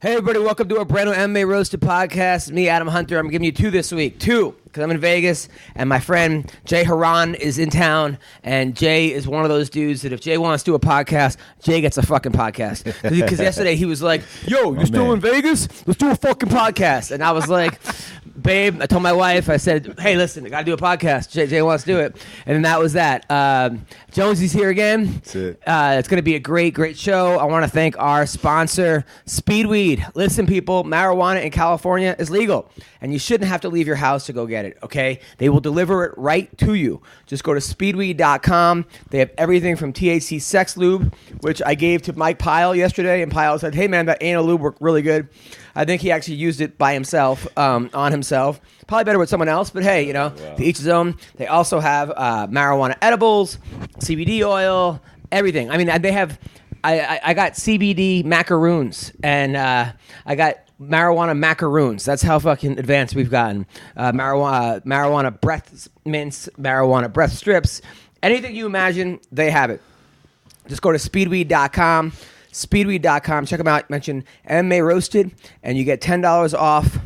Hey everybody, welcome to a brand new MMA Roasted podcast. Me, Adam Hunter. I'm giving you two this week. Two, because I'm in Vegas, and my friend Jay Hieron is in town, and Jay is one of those dudes that if Jay wants to do a podcast, Jay gets a fucking podcast. Because yesterday he was like, yo, you're still in Vegas? Let's do a fucking podcast. And I was like, babe, I told my wife, I said, hey, listen, I got to do a podcast. Jay wants to do it. And then that was that. Jonesy's here again. That's it. It's going to be a great show. I want to thank our sponsor, Speedweed. Listen, people, marijuana in California is legal, and you shouldn't have to leave your house to go get it, okay? They will deliver it right to you. Just go to speedweed.com. They have everything from THC sex lube, which I gave to Mike Pyle yesterday, and Pyle said, hey, man, that anal lube worked really good. I think he actually used it by himself, on himself. Probably better with someone else, but hey, to each his own. They also have marijuana edibles, CBD oil, everything. I mean, they have... I got CBD macaroons, and I got marijuana macaroons. That's how fucking advanced we've gotten. Marijuana breath mints, marijuana breath strips. Anything you imagine, they have it. Just go to speedweed.com. Speedweed.com. Check them out. Mention MMA Roasted, and you get $10 off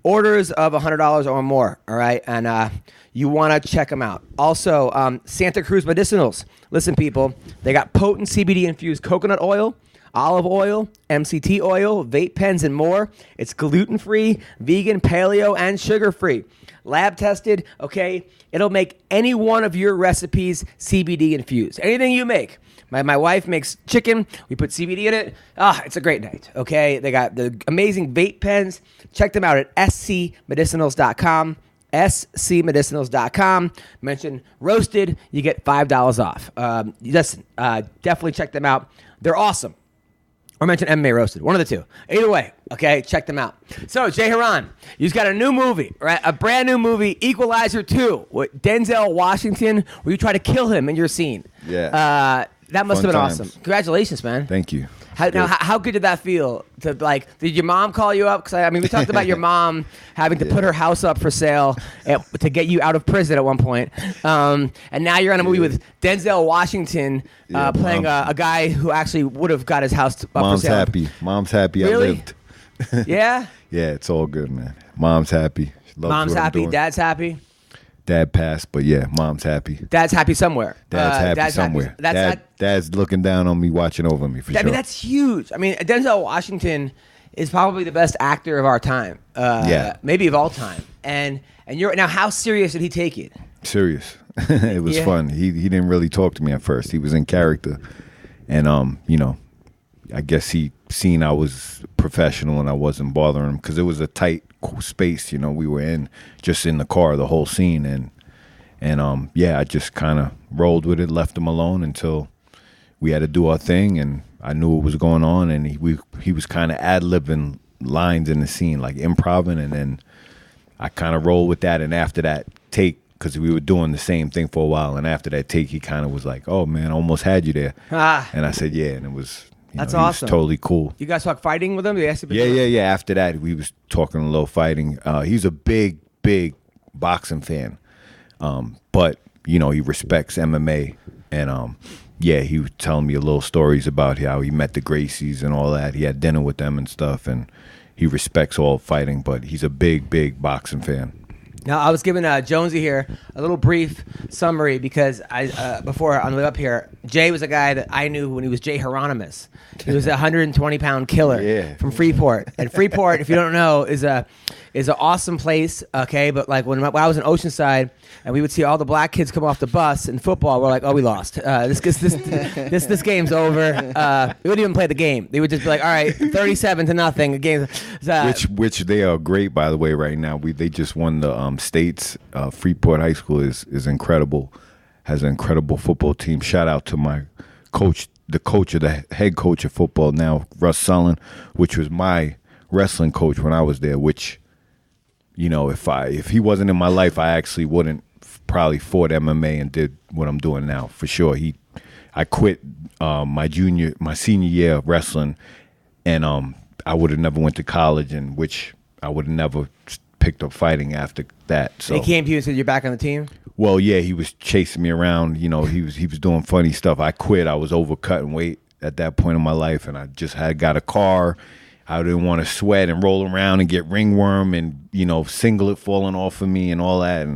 orders of $100 or more. All right, and you want to check them out. Also, Santa Cruz Medicinals. Listen, people, they got potent CBD-infused coconut oil, olive oil, MCT oil, vape pens, and more. It's gluten-free, vegan, paleo, and sugar-free. Lab tested, okay? It'll make any one of your recipes CBD-infused. Anything you make. My wife makes chicken. We put CBD in it. It's a great night, okay? They got the amazing vape pens. Check them out at scmedicinals.com. scmedicinals.com. Mention Roasted, you get $5 off. Listen, definitely check them out. They're awesome. Or mention MMA Roasted, one of the two. Either way, okay, check them out. So, Jay Hieron, you've got a new movie, right? A brand new movie, Equalizer 2, with Denzel Washington, where you try to kill him in your scene. Yeah. That must Fun have been times. awesome. Congratulations, man. Thank you. How good did that feel? Did your mom call you up? Because we talked about your mom having to put her house up for sale to get you out of prison at one point. And now you're on a movie with Denzel Washington playing a guy who actually would have got his house up for sale. Mom's happy. Really? I lived. Yeah? Yeah, it's all good, man. Mom's happy. She loves Mom's what I'm happy. doing. Dad's happy. Dad passed, but yeah, mom's happy. Dad's happy somewhere. Dad's happy somewhere. Dad's looking down on me, watching over me for sure. I mean, that's huge. I mean, Denzel Washington is probably the best actor of our time. Maybe of all time. And you're now. How serious did he take it? Serious. It was fun. He didn't really talk to me at first. He was in character, and I guess he seen I was professional and I wasn't bothering him because it was a tight space. We were in the car the whole scene, and I just kind of rolled with it, left him alone until we had to do our thing, and I knew what was going on, and he was kind of ad-libbing lines in the scene, like improvising, and then I kind of rolled with that, and after that take, because we were doing the same thing for a while, and after that take, he kind of was like, oh man, I almost had you there. And I said, yeah, and it was... That's awesome. He was totally cool. You guys talk fighting with him? Yeah. After that, we was talking a little fighting. He's a big boxing fan, but he respects MMA, and he was telling me a little stories about how he met the Gracies and all that. He had dinner with them and stuff, and he respects all fighting, but he's a big boxing fan. Now, I was giving Jonesy here a little brief summary because before on the way up here, Jay was a guy that I knew when he was Jay Hieronymus. He was a 120-pound killer from Freeport. And Freeport, if you don't know, is an awesome place, okay? But like when I was in Oceanside and we would see all the black kids come off the bus in football, we're like, oh, we lost. This game's over. We wouldn't even play the game. They would just be like, all right, 37-0. The game. Which they are great, by the way, right now. They just won the states. Freeport High School is incredible, has an incredible football team. Shout out to my coach, the head coach of football now, Russ Sullen, which was my wrestling coach when I was there, which, if he wasn't in my life, I actually wouldn't probably fought MMA and did what I'm doing now for sure. I quit my senior year of wrestling, and I would have never went to college, and which I would have never picked up fighting after that. So they came to you and said you're back on the team? Well, yeah, he was chasing me around. He was doing funny stuff. I quit. I was overcutting weight at that point in my life, and I just got a car. I didn't want to sweat and roll around and get ringworm and, you know, singlet falling off of me and all that.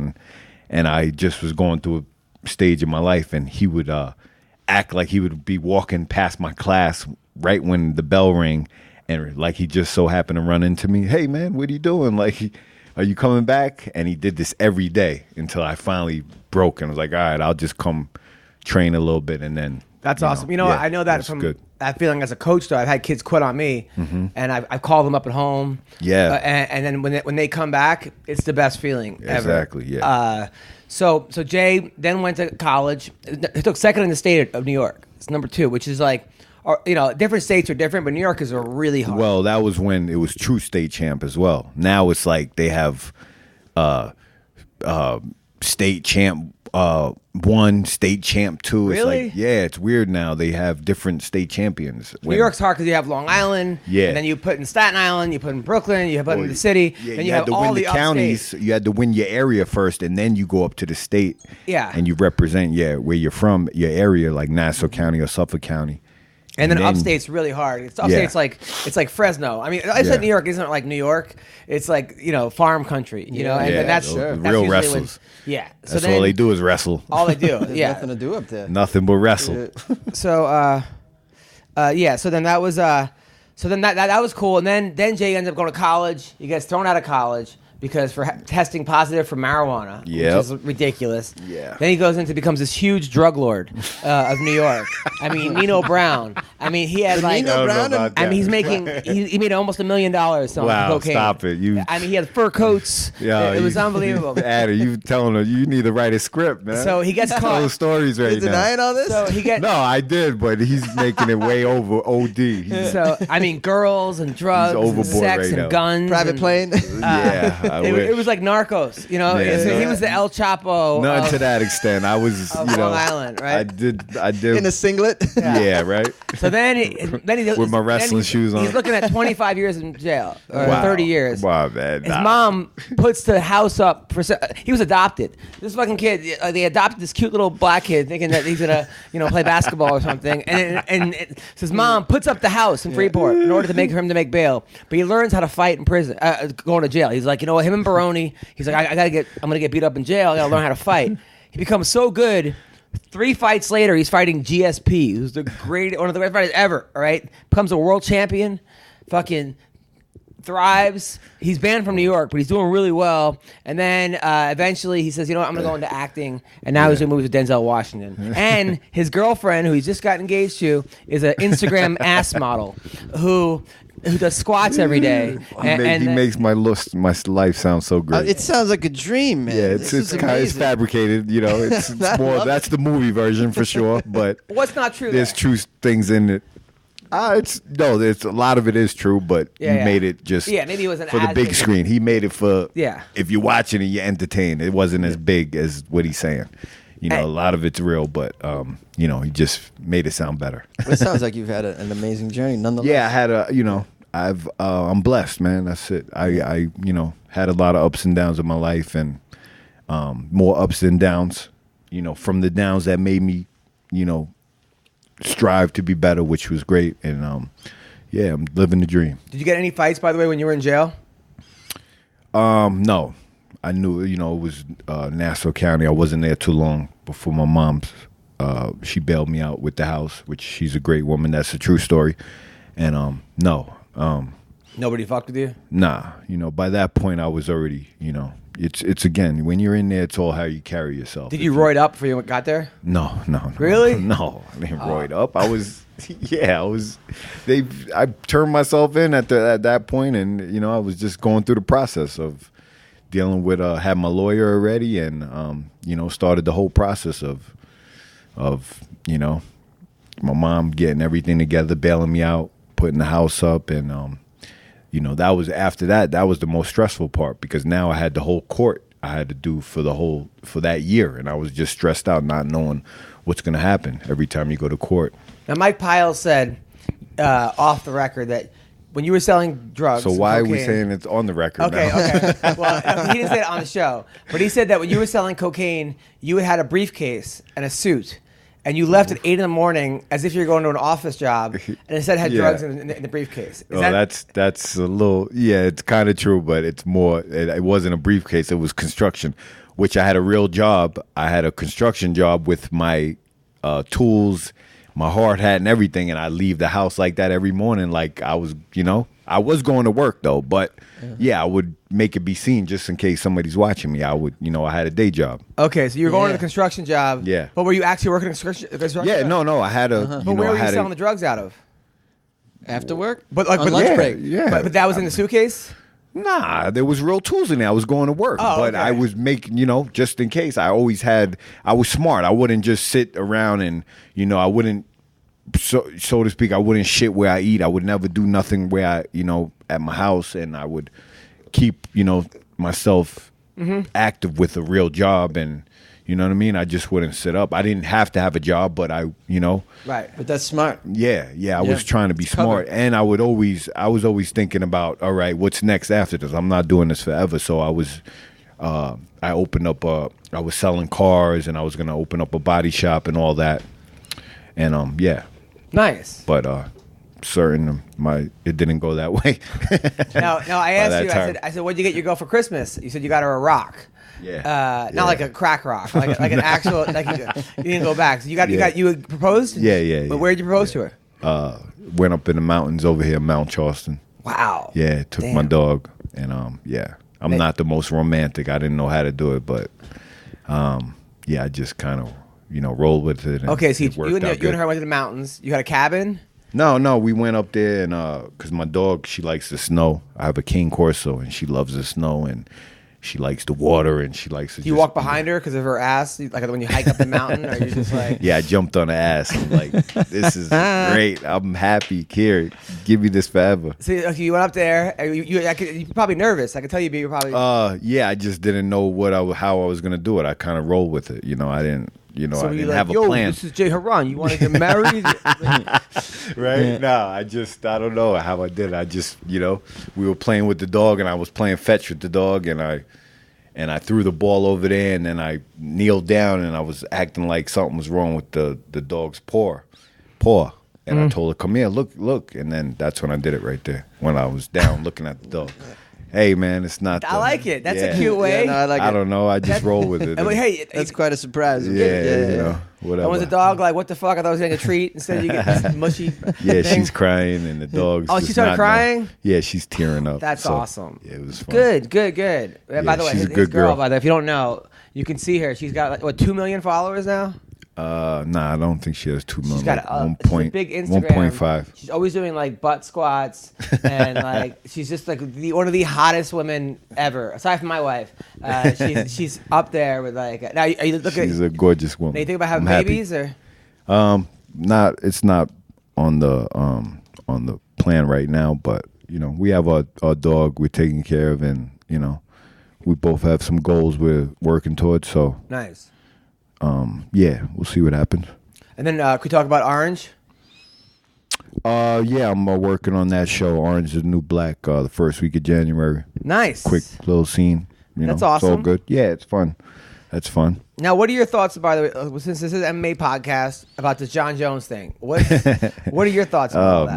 And I just was going through a stage in my life, and he would act like he would be walking past my class right when the bell rang, and like he just so happened to run into me. Hey, man, what are you doing? Like, are you coming back? And he did this every day until I finally broke and was like, all right, I'll just come train a little bit. And then that's awesome. You know, I know that from that feeling as a coach, though. I've had kids quit on me, and I've called them up at home. Yeah. And then when they come back, it's the best feeling ever. Exactly, yeah. So Jay then went to college. He took second in the state of New York. It's number 2, which is like, you know, different states are different, but New York is a really hard. Well, that was when it was true state champ as well. Now it's like they have state champ 1, state champ 2. It's Really? like, yeah, it's weird now. They have different state champions. New York's hard because you have Long Island. Yeah. And then you put in Staten Island, you put in Brooklyn, you put in the city. Yeah, then you have all the counties. You had to win your area first, and then you go up to the state. Yeah. And you represent, where you're from, your area, like Nassau County or Suffolk County. And then upstate's really hard. Upstate's it's like Fresno. I mean, I said New York isn't like New York. It's like, you know, farm country, you know, and that's real wrestlers. So that's all they do is wrestle. All they do. Nothing to do up there. Nothing but wrestle. So so then that was that was cool. And then Jay ends up going to college. He gets thrown out of college because for testing positive for marijuana, which is ridiculous. Yeah. Then he goes into becomes this huge drug lord of New York. I mean, Nino Brown. I mean, he had like Nino Brown. I mean, he's making he made almost $1 million selling cocaine. Stop it! I mean, he had fur coats. It was unbelievable. Addy, you telling her you need to write a script, man. So he gets caught. Those stories right You denying all this? So he gets No, I did, but he's making it way over OD. So I mean, girls and drugs, and sex right and now. guns, Private and, plane. It was like Narcos, you know. Yeah. So he was the El Chapo. Not to that extent. I was, of Long Island, right? I did In a singlet. Yeah, right. So then he With my wrestling shoes on. He's looking at 25 years in jail or 30 years. Wow, man. His mom puts the house up for. He was adopted. This fucking kid. They adopted this cute little black kid, thinking that he's gonna, play basketball or something. And so his mom puts up the house in Freeport in order to make him to make bail. But he learns how to fight in prison, going to jail. He's like, you know what? Him and Baroni. He's like, I'm gonna get beat up in jail. I gotta learn how to fight. He becomes so good. 3 fights later, he's fighting GSP, who's one of the greatest fighters ever. All right, becomes a world champion. Fucking thrives. He's banned from New York, but he's doing really well. And then eventually he says, you know what, I'm going to go into acting. And now he's going to move to Denzel Washington. And his girlfriend, who he's just got engaged to, is an Instagram ass model who does squats every day. He makes my life sound so great. It sounds like a dream, man. Yeah, it's fabricated. It's more. That's the movie version for sure. But what's not true? There's true things in it. There's a lot of it is true, but you made it just maybe it wasn't for the big screen. He made it for if you're watching it, you're entertained. It wasn't as big as what he's saying. A lot of it's real, but he just made it sound better. It sounds like you've had an amazing journey, nonetheless. Yeah, I had I'm blessed, man. That's it. I had a lot of ups and downs in my life, and more ups than downs. From the downs that made me, strive to be better, which was great. And I'm living the dream. Did you get any fights, by the way, when you were in jail? No. I knew, it was Nassau County. I wasn't there too long before my mom's. She bailed me out with the house, which she's a great woman. That's a true story. And no. Nobody fucked with you? Nah. By that point, I was already, it's again, when you're in there, it's all how you carry yourself. Did you roid up before you got there? No. Really? No, I didn't roid up. I was, I turned myself in at that point, and, I was just going through the process of dealing with, had my lawyer already, and, started the whole process of, my mom getting everything together, bailing me out, putting the house up, and, that was after that was the most stressful part, because now I had the whole court I had to do for that year, and I was just stressed out, not knowing what's going to happen every time you go to court. Now, Mike Pyle said off the record that when you were selling drugs, so why are we saying it's on the record? Okay, now? okay. Well, he didn't say it on the show, but he said that when you were selling cocaine, you had a briefcase and a suit. and you left at 8 in the morning as if you're going to an office job, and instead had Yeah. drugs in the briefcase. That's a little, yeah, it's kind of true, but it's more, it wasn't a briefcase, it was construction, which I had a real job. I had a construction job with my tools, my hard hat and everything, and I leave the house like that every morning. Like I was, I was going to work though, but yeah, I would make it be seen just in case somebody's watching me. I would, I had a day job. Okay, so you were going to the construction job. Yeah. But were you actually working in construction Yeah, job? no, I had a. But where were you selling the drugs out of? After work? But like On but lunch yeah, break. Yeah. But that was in the suitcase? Nah, there was real tools in there. I was going to work, but okay. I was making, just in case. I was smart. I wouldn't just sit around and, I wouldn't, so to speak, I wouldn't shit where I eat. I would never do nothing where I, at my house, and I would keep, myself active with a real job, and you know what I mean? I just wouldn't sit up. I didn't have to have a job, but I, Right. But that's smart. Yeah, I was trying to be smart, and I was always thinking about, all right, what's next after this? I'm not doing this forever. So I was, I opened up I was selling cars, and I was gonna open up a body shop and all that, and yeah. Nice. But it didn't go that way. No, I asked you. I said, what'd you get your girl for Christmas? You said you got her a rock. Yeah. Not like a crack rock, like an actual. Like you didn't go back. So you proposed. Yeah. But where did you propose to her? Went up in the mountains over here, Mount Charleston. Wow. Yeah, took my dog, and yeah. I'm not the most romantic. I didn't know how to do it, but yeah, I just kind of rolled with it. And Okay, so it worked you and out good. her went to the mountains. You had a cabin. No, we went up there, and because my dog, she likes the snow. I have a Cane Corso, and she loves the snow, and she likes the water, and she likes to. Do you walk behind her because of her ass? Like when you hike up the mountain, or you just like? Yeah, I jumped on her ass. I'm like, this is great. I'm happy. Here, give me this forever. So okay, you went up there. You're probably nervous. I could tell you probably. Yeah, I just didn't know how I was gonna do it. I kind of rolled with it. I didn't. So I didn't have a plan. This is Jay Hieron. You want to get married? Right? Yeah. No, I don't know how I did it. I just, we were playing with the dog, and I was playing fetch with the dog, and I threw the ball over there, and then I kneeled down, and I was acting like something was wrong with the dog's paw. And I told her, come here, look. And then that's when I did it right there, when I was down looking at the dog. Hey, man, it's not. I like it. That's a cute way. Yeah, no, I like it. I don't know. I just roll with it. Hey, That's quite a surprise. Yeah. Whatever. And was the dog like, what the fuck? I thought I was getting a treat. Instead, you get this mushy. Yeah, thing. she's crying, and the dog's. Oh, she started crying? Yeah, she's tearing up. That's awesome. Yeah, it was fun. Good. By the way, she's a his good girl, girl. by the way, if you don't know, you can see her. She's got 2 million followers now. Nah, I don't think she has 2 million. She's got a big Instagram. 1.5. She's always doing like butt squats, and like she's just like one of the hottest women ever, aside from my wife. She's up there with like. Now, are you looking? She's a gorgeous woman. Now you think about having I'm happy. babies or? Not. It's not on the plan right now, but we have our dog we're taking care of, and we both have some goals we're working towards. So Nice. Yeah, we'll see what happens. And then could we talk about Orange? Yeah, I'm working on that show, Orange is the New Black, the first week of January. Nice. Quick little scene. That's It's all awesome. good. Yeah, it's fun. That's fun. Now, what are your thoughts, by the way, since this is an MMA podcast, about this John Jones thing? What are your thoughts about all that?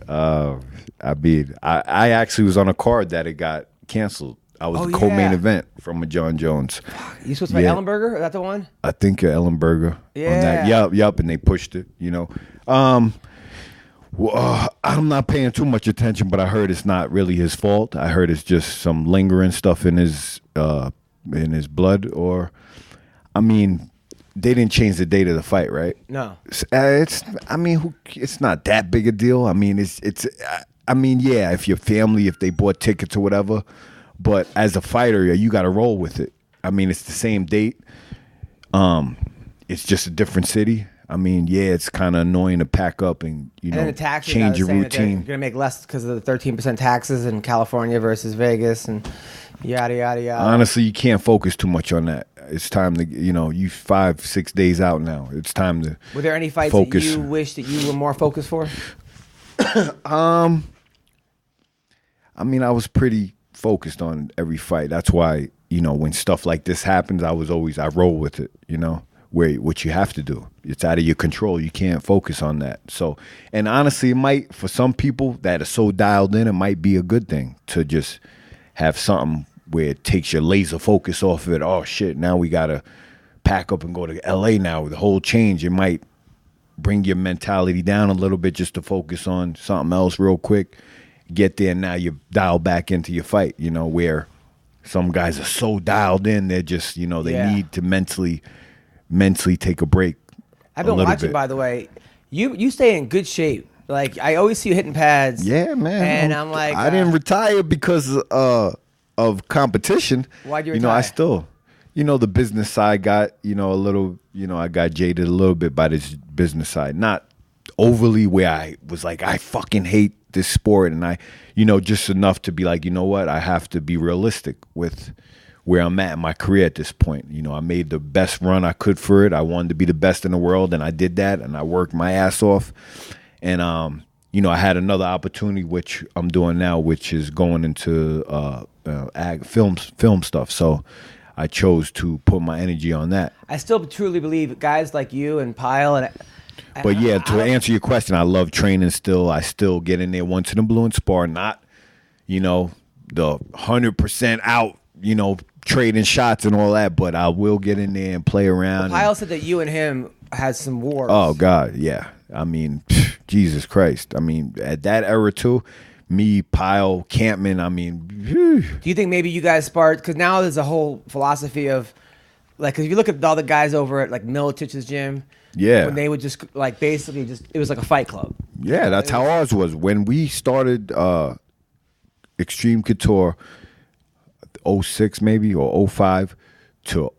Man. I actually was on a card that it got canceled. I was the co-main event from a John Jones. You supposed to fight Ellenberger? Is that the one? I think Ellenberger. Yeah. On that. Yup, and they pushed it, I'm not paying too much attention, but I heard it's not really his fault. I heard it's just some lingering stuff in his blood, or, they didn't change the date of the fight, right? No. It's not that big a deal. If your family, if they bought tickets or whatever, but as a fighter, you got to roll with it. It's the same date. It's just a different city. It's kind of annoying to pack up and And the taxes, change your routine. You're gonna make less because of the 13% taxes in California versus Vegas and yada yada yada. Honestly, you can't focus too much on that. It's time to you 5-6 days out now. It's time to. Were there any fights focus. that you wish that you were more focused for? I was pretty focused on every fight. That's why when stuff like this happens, I roll with it. what you have to do. It's out of your control. You can't focus on that. So, and honestly, it might, for some people that are so dialed in, it might be a good thing to just have something where it takes your laser focus off of it. Oh shit, now we gotta pack up and go to LA now. The whole change, it might bring your mentality down a little bit just to focus on something else real quick. Get there, and now you dial back into your fight, where some guys are so dialed in, they're just, they need to mentally take a break. I've been watching, by the way. You stay in good shape. Like, I always see you hitting pads. Yeah, man. And I'm like, I didn't retire because of competition. Why'd you retire? I still, the business side got, a little, I got jaded a little bit by this business side. Not overly where I was like, I fucking hate this sport. And I, just enough to be like, you know what? I have to be realistic with where I'm at in my career at this point. I made the best run I could for it. I wanted to be the best in the world, and I did that, and I worked my ass off. And, I had another opportunity, which I'm doing now, which is going into film stuff. So I chose to put my energy on that. I still truly believe guys like you and Pyle and But yeah, to answer your question, I love training still. I still get in there once in a blue and spar, not, the 100% out, trading shots and all that, but I will get in there and play around. Pyle said that you and him had some wars. Oh, God, yeah. I mean, Jesus Christ. I mean, at that era, too, me, Pyle, Campman, I mean. Do you think maybe you guys sparred? Because now there's a whole philosophy of, like, because if you look at all the guys over at, like, Militich's gym. Yeah. When they would just, like, basically it was like a fight club. Yeah, that's how ours was. When we started Extreme Couture, 06 maybe, or 05 to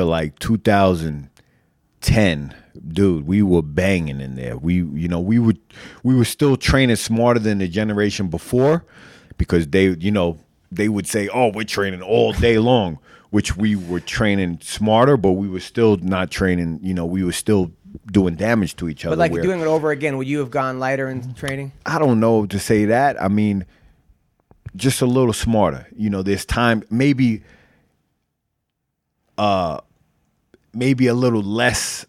like 2010, dude, we were banging in there. We were still training smarter than the generation before, because they would say, oh, we're training all day long, which we were training smarter, but we were still not training, we were still doing damage to each other. But like doing it over again, would you have gone lighter in training? I don't know to say that. I mean, just a little smarter. There's time, maybe a little less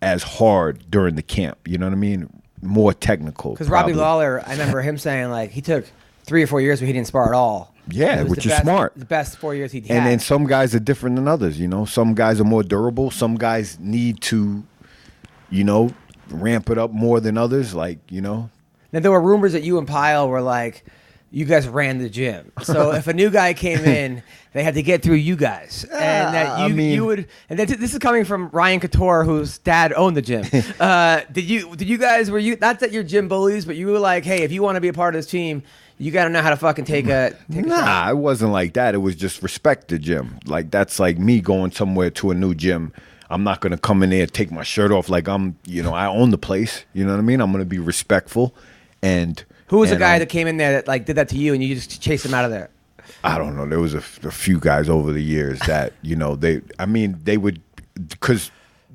as hard during the camp. You know what I mean? More technical. Because Robbie Lawler, I remember him saying, like, he took 3 or 4 years where he didn't spar at all. Yeah, which is smart. The best 4 years he'd had. And then some guys are different than others, Some guys are more durable. Some guys need to, ramp it up more than others, like. Now, there were rumors that you and Pyle were like, you guys ran the gym. So if a new guy came in, they had to get through you guys. And that you would, and this is coming from Ryan Couture, whose dad owned the gym. Did you guys, were you, not that you're gym bullies, but you were like, hey, if you want to be a part of this team, you got to know how to fucking take a shot. It wasn't like that. It was just respect the gym. Like, that's like me going somewhere to a new gym. I'm not going to come in there and take my shirt off like I'm, I own the place. You know what I mean? I'm going to be respectful. And who was the guy that came in there that like did that to you and you just chased him out of there? I don't know. There was a few guys over the years that, they would, because,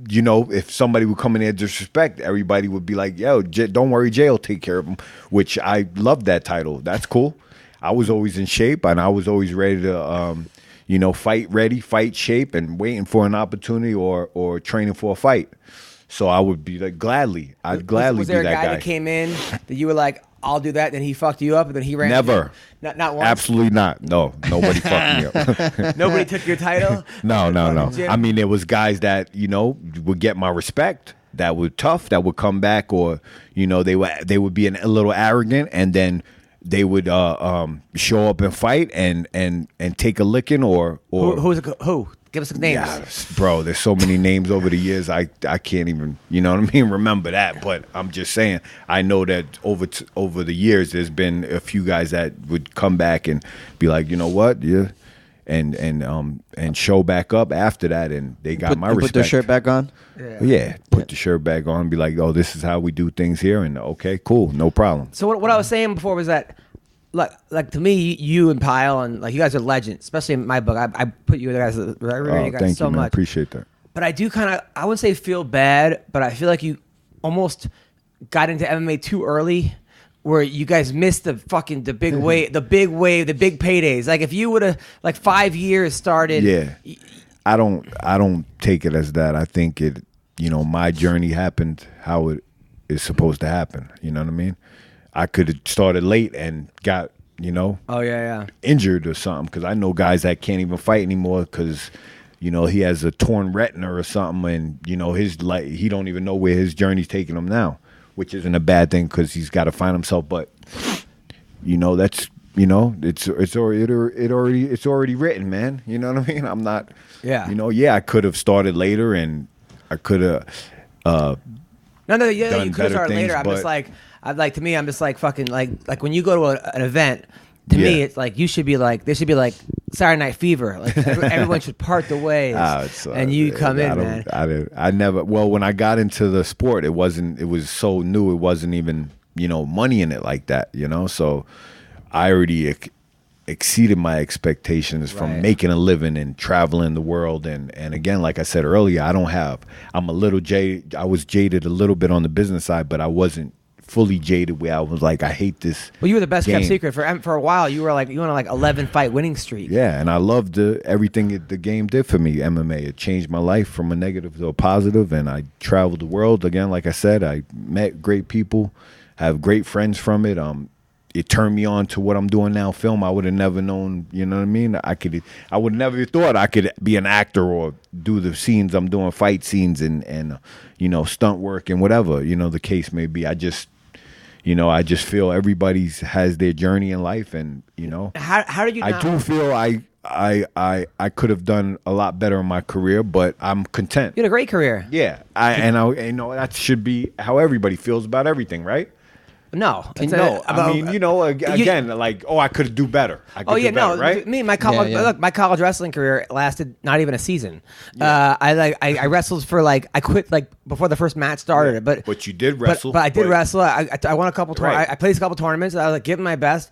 if somebody would come in there disrespect, everybody would be like, yo, don't worry, Jay will take care of him, which I loved that title. That's cool. I was always in shape, and I was always ready to, fight ready, fight shape, and waiting for an opportunity or training for a fight. So I would be like, I'd gladly be that guy. Was there a guy that came in that you were like, I'll do that, then he fucked you up, and then he ran? Never. Not once? Absolutely not. No, nobody fucked me up. Nobody took your title? No. I mean, there was guys that, would get my respect, that were tough, that would come back, or, they would be a little arrogant, and then they would show up and fight and take a licking or who? Give us some names. Yeah, bro, there's so many names over the years. I can't even, remember that. But I'm just saying, I know that over the years, there's been a few guys that would come back and be like, you know what, yeah, and show back up after that, and they got my respect. Put their shirt back on. Yeah, put the shirt back on and be like, oh, this is how we do things here, and okay, cool, no problem. So what I was saying before was that, like to me, you and Pyle and like you guys are legends, especially in my book. I put you guys, I rate you guys thank so you, man. much. Appreciate that. But I do kind of, I wouldn't say feel bad, but I feel like you almost got into MMA too early, where you guys missed the big wave, the big paydays. Like if you would have 5 years started, I don't take it as that. I think it, my journey happened how it is supposed to happen. You know what I mean? I could have started late and got, Oh yeah. injured or something, because I know guys that can't even fight anymore because, he has a torn retina or something, and he don't even know where his journey's taking him now, which isn't a bad thing because he's got to find himself. But that's it's already written, man. You know what I mean? I'm not. Yeah. I could have started later, and I could have. No, yeah, you could have started later. To me, I'm just like fucking like when you go to an event. To me, it's like there should be like Saturday Night Fever. Like everyone should part the ways, and you come in, man. I never. Well, when I got into the sport, it was so new. It wasn't even money in it like that. So I already exceeded my expectations from making a living and traveling the world. And again, like I said earlier, I'm a little jaded. I was jaded a little bit on the business side, but I wasn't fully jaded where I was like, I hate this. Well, you were the best game. Kept secret for a while. You were like, you went on like 11 fight winning streak. Yeah, and I loved everything the game did for me. MMA, it changed my life from a negative to a positive, and I traveled the world again. Like I said, I met great people, have great friends from it. It turned me on to what I'm doing now, film. I would have never known, you know what I mean? I would never thought I could be an actor or do the scenes I'm doing, fight scenes and stunt work and whatever, the case may be. I just feel everybody has their journey in life, and how did you? I do feel I could have done a lot better in my career, but I'm content. You had a great career. Yeah, that should be how everybody feels about everything, right? No, I could do better. Right? Me, my college, look, my college wrestling career lasted not even a season. Yeah. I wrestled for I quit before the first match started. Yeah. But you did wrestle. But I did wrestle. I won a couple tournaments. I played a couple tournaments. I was giving my best,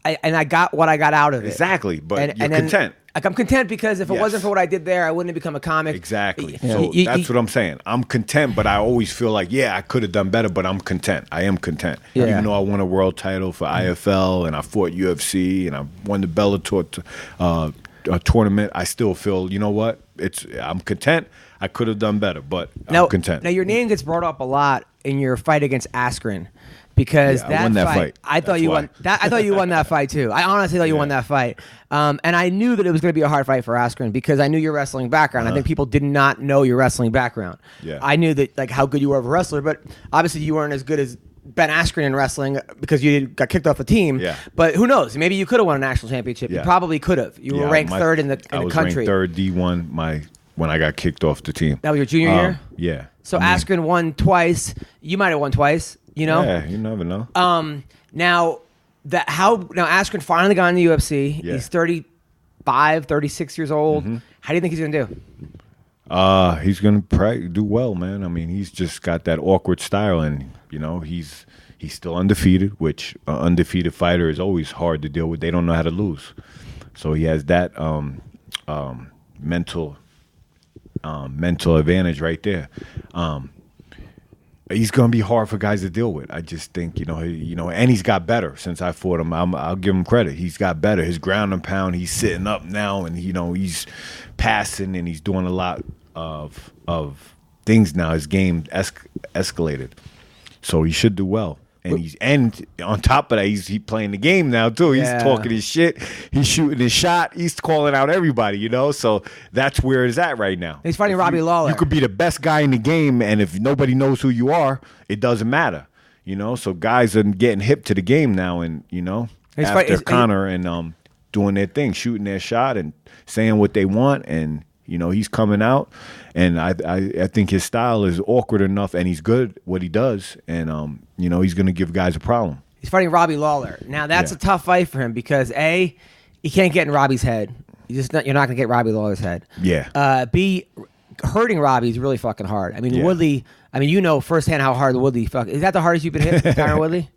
and I got what I got out of it. Exactly, but you're content. I'm content because if it wasn't for what I did there, I wouldn't have become a comic. Exactly. Yeah. So that's what I'm saying. I'm content, but I always feel like, I could have done better, but I'm content. I am content. Yeah. Even though I won a world title for IFL and I fought UFC and I won the Bellator tournament, I still feel, you know what? I'm content. I could have done better, but I'm content. Now, your name gets brought up a lot in your fight against Askren. Because I won that fight. I thought you won that fight too. I honestly thought you won that fight, and I knew that it was going to be a hard fight for Askren because I knew your wrestling background. I think people did not know your wrestling background. Yeah. I knew that how good you were of a wrestler, but obviously you weren't as good as Ben Askren in wrestling because you got kicked off the team. Yeah. But who knows? Maybe you could have won a national championship. Yeah. You probably could have. You were ranked third in the country. I was ranked third D1 when I got kicked off the team. That was your junior year? Yeah. So Askren won twice. You might have won twice. Yeah, you never know. Now Askren finally got in the UFC. Yeah. He's 35, 36 years old. Mm-hmm. How do you think he's going to do? He's going to probably do well, man. I mean, he's just got that awkward style, and he's still undefeated, which an undefeated fighter is always hard to deal with. They don't know how to lose, so he has that mental advantage right there. He's going to be hard for guys to deal with. I just think, and he's got better since I fought him. I'll give him credit. He's got better. His ground and pound, he's sitting up now, and, he's passing, and he's doing a lot of things now. His game escalated. So he should do well. And on top of that, he's playing the game now too. He's talking his shit. He's shooting his shot. He's calling out everybody. So that's where it's at right now. He's fighting Robbie Lawler. You could be the best guy in the game, and if nobody knows who you are, it doesn't matter. So guys are getting hip to the game now, and after Conor and doing their thing, shooting their shot and saying what they want, and he's coming out, and I think his style is awkward enough, and he's good at what he does, and he's going to give guys a problem. He's fighting Robbie Lawler. Now that's a tough fight for him because A, he can't get in Robbie's head. You're not going to get Robbie Lawler's head. Yeah. B, hurting Robbie is really fucking hard. I mean, Woodley. I mean, firsthand how hard Woodley is that the hardest you've been hit, Tyron Woodley?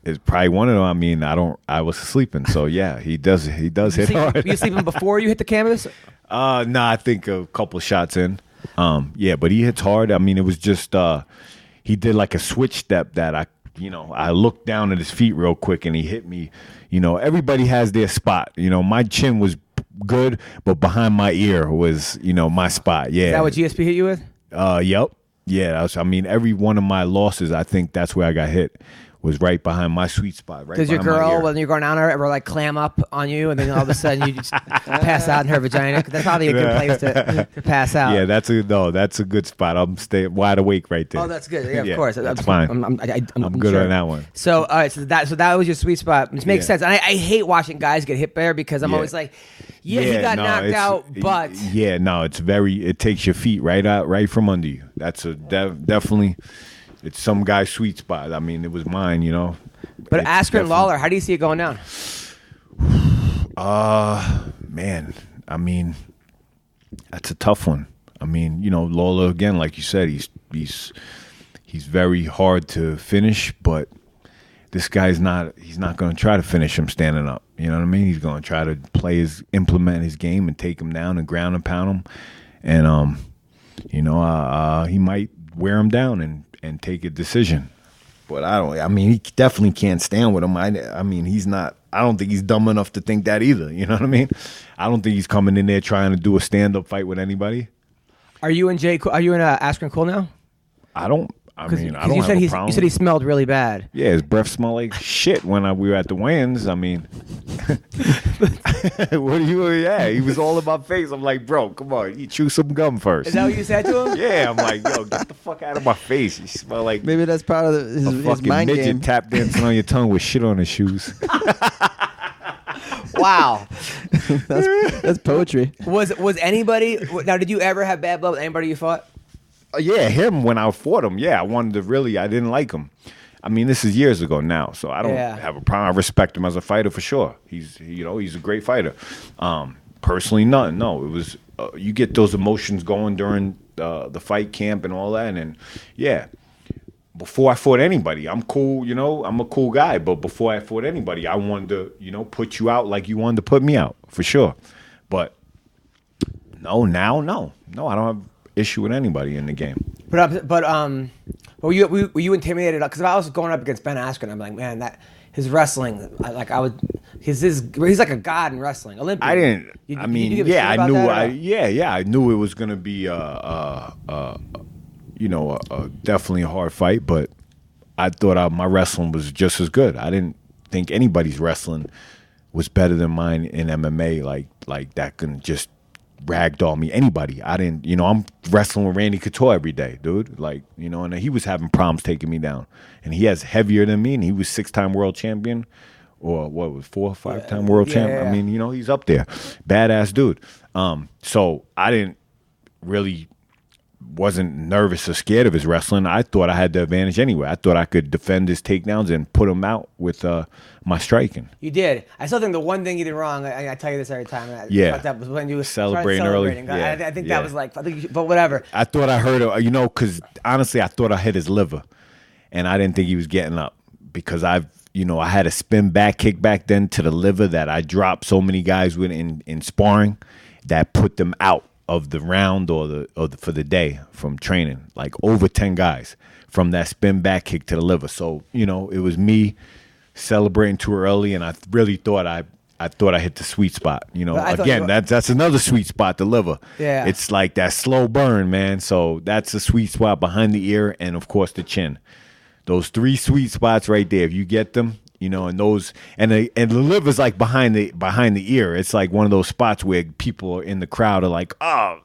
It's probably one of them. I mean, I was sleeping, so yeah, he does hit hard. Were you sleeping before you hit the canvas? No, I think a couple shots in. But he hits hard. I mean, it was just he did like a switch step that I looked down at his feet real quick and he hit me. Everybody has their spot. My chin was good, but behind my ear was, my spot. Yeah. Is that what GSP hit you with? Yep. Yeah. Every one of my losses, I think that's where I got hit. Was right behind my sweet spot. Right. Does your behind my girl, ear. when you're going down there, ever like clam up on you, and then all of a sudden you just pass out in her vagina? That's probably a good place to pass out. Yeah, that's a good spot. I'm staying wide awake right there. Oh, that's good. Yeah, of course. That's fine. I'm good sure. on that one. So, all right. So that was your sweet spot, which makes sense. And I hate watching guys get hit there because I'm always like, he got knocked out, but it takes your feet right from under you. That's definitely. It's some guy's sweet spot. I mean, it was mine, But Askren Lawler, how do you see it going down? Man, that's a tough one. Lawler again, like you said, he's very hard to finish, but this guy's he's not going to try to finish him standing up. You know what I mean? He's going to try to implement his game and take him down and ground and pound him. And he might wear him down and take a decision. But he definitely can't stand with him. He's not, I don't think he's dumb enough to think that either. You know what I mean? I don't think he's coming in there trying to do a stand-up fight with anybody. Are you and Askren cool now? I don't have a problem. You said he smelled really bad. Yeah, his breath smelled like shit when we were at the weigh-ins. He was all in my face. I'm like, bro, come on, you chew some gum first. Is that what you said to him? Yeah, I'm like, yo, get the fuck out of my face. You smell like maybe that's part of his fucking mind midget game. tap dancing on your tongue with shit on his shoes. Wow, that's poetry. Was anybody now? Did you ever have bad blood with anybody you fought? Yeah, him when I fought him. Yeah, I didn't like him. This is years ago now, so I don't have a problem. I respect him as a fighter for sure. He's a great fighter. Personally, nothing. No, it was you get those emotions going during the fight camp and all that, and yeah. Before I fought anybody, I'm cool. I'm a cool guy. But before I fought anybody, I wanted to, put you out like you wanted to put me out for sure. But no, I don't have issue with anybody in the game. But were you intimidated? Because if I was going up against Ben Askren, I'm like, man, that his wrestling, he's like a god in wrestling, Olympian. I didn't. I knew it was gonna be definitely a hard fight, but I thought my wrestling was just as good. I didn't think anybody's wrestling was better than mine in MMA. Like that can just ragdoll me. Anybody. I didn't. I'm wrestling with Randy Couture every day, dude. And he was having problems taking me down, and he has heavier than me, and he was 6-time world champion, or what was 4 or 5-time world champion. Yeah. He's up there, badass dude. So I didn't really. Wasn't nervous or scared of his wrestling. I thought I had the advantage anyway. I thought I could defend his takedowns and put him out with my striking. You did. I still think the one thing you did wrong, I tell you this every time. That was when you were celebrating early. Yeah, I think that was but whatever. I thought I heard it, because honestly, I thought I hit his liver, and I didn't think he was getting up because I had a spin back kick back then to the liver that I dropped so many guys with in sparring that put them out of the round or for the day from training, like over 10 guys from that spin back kick to the liver. So, it was me celebrating too early, and I really thought I hit the sweet spot. Again, that's another sweet spot, the liver. Yeah. It's like that slow burn, man. So that's the sweet spot behind the ear and, of course, the chin. Those 3 sweet spots right there, if you get them, and those and the liver's like behind the ear. It's like one of those spots where people in the crowd are like, "Oh,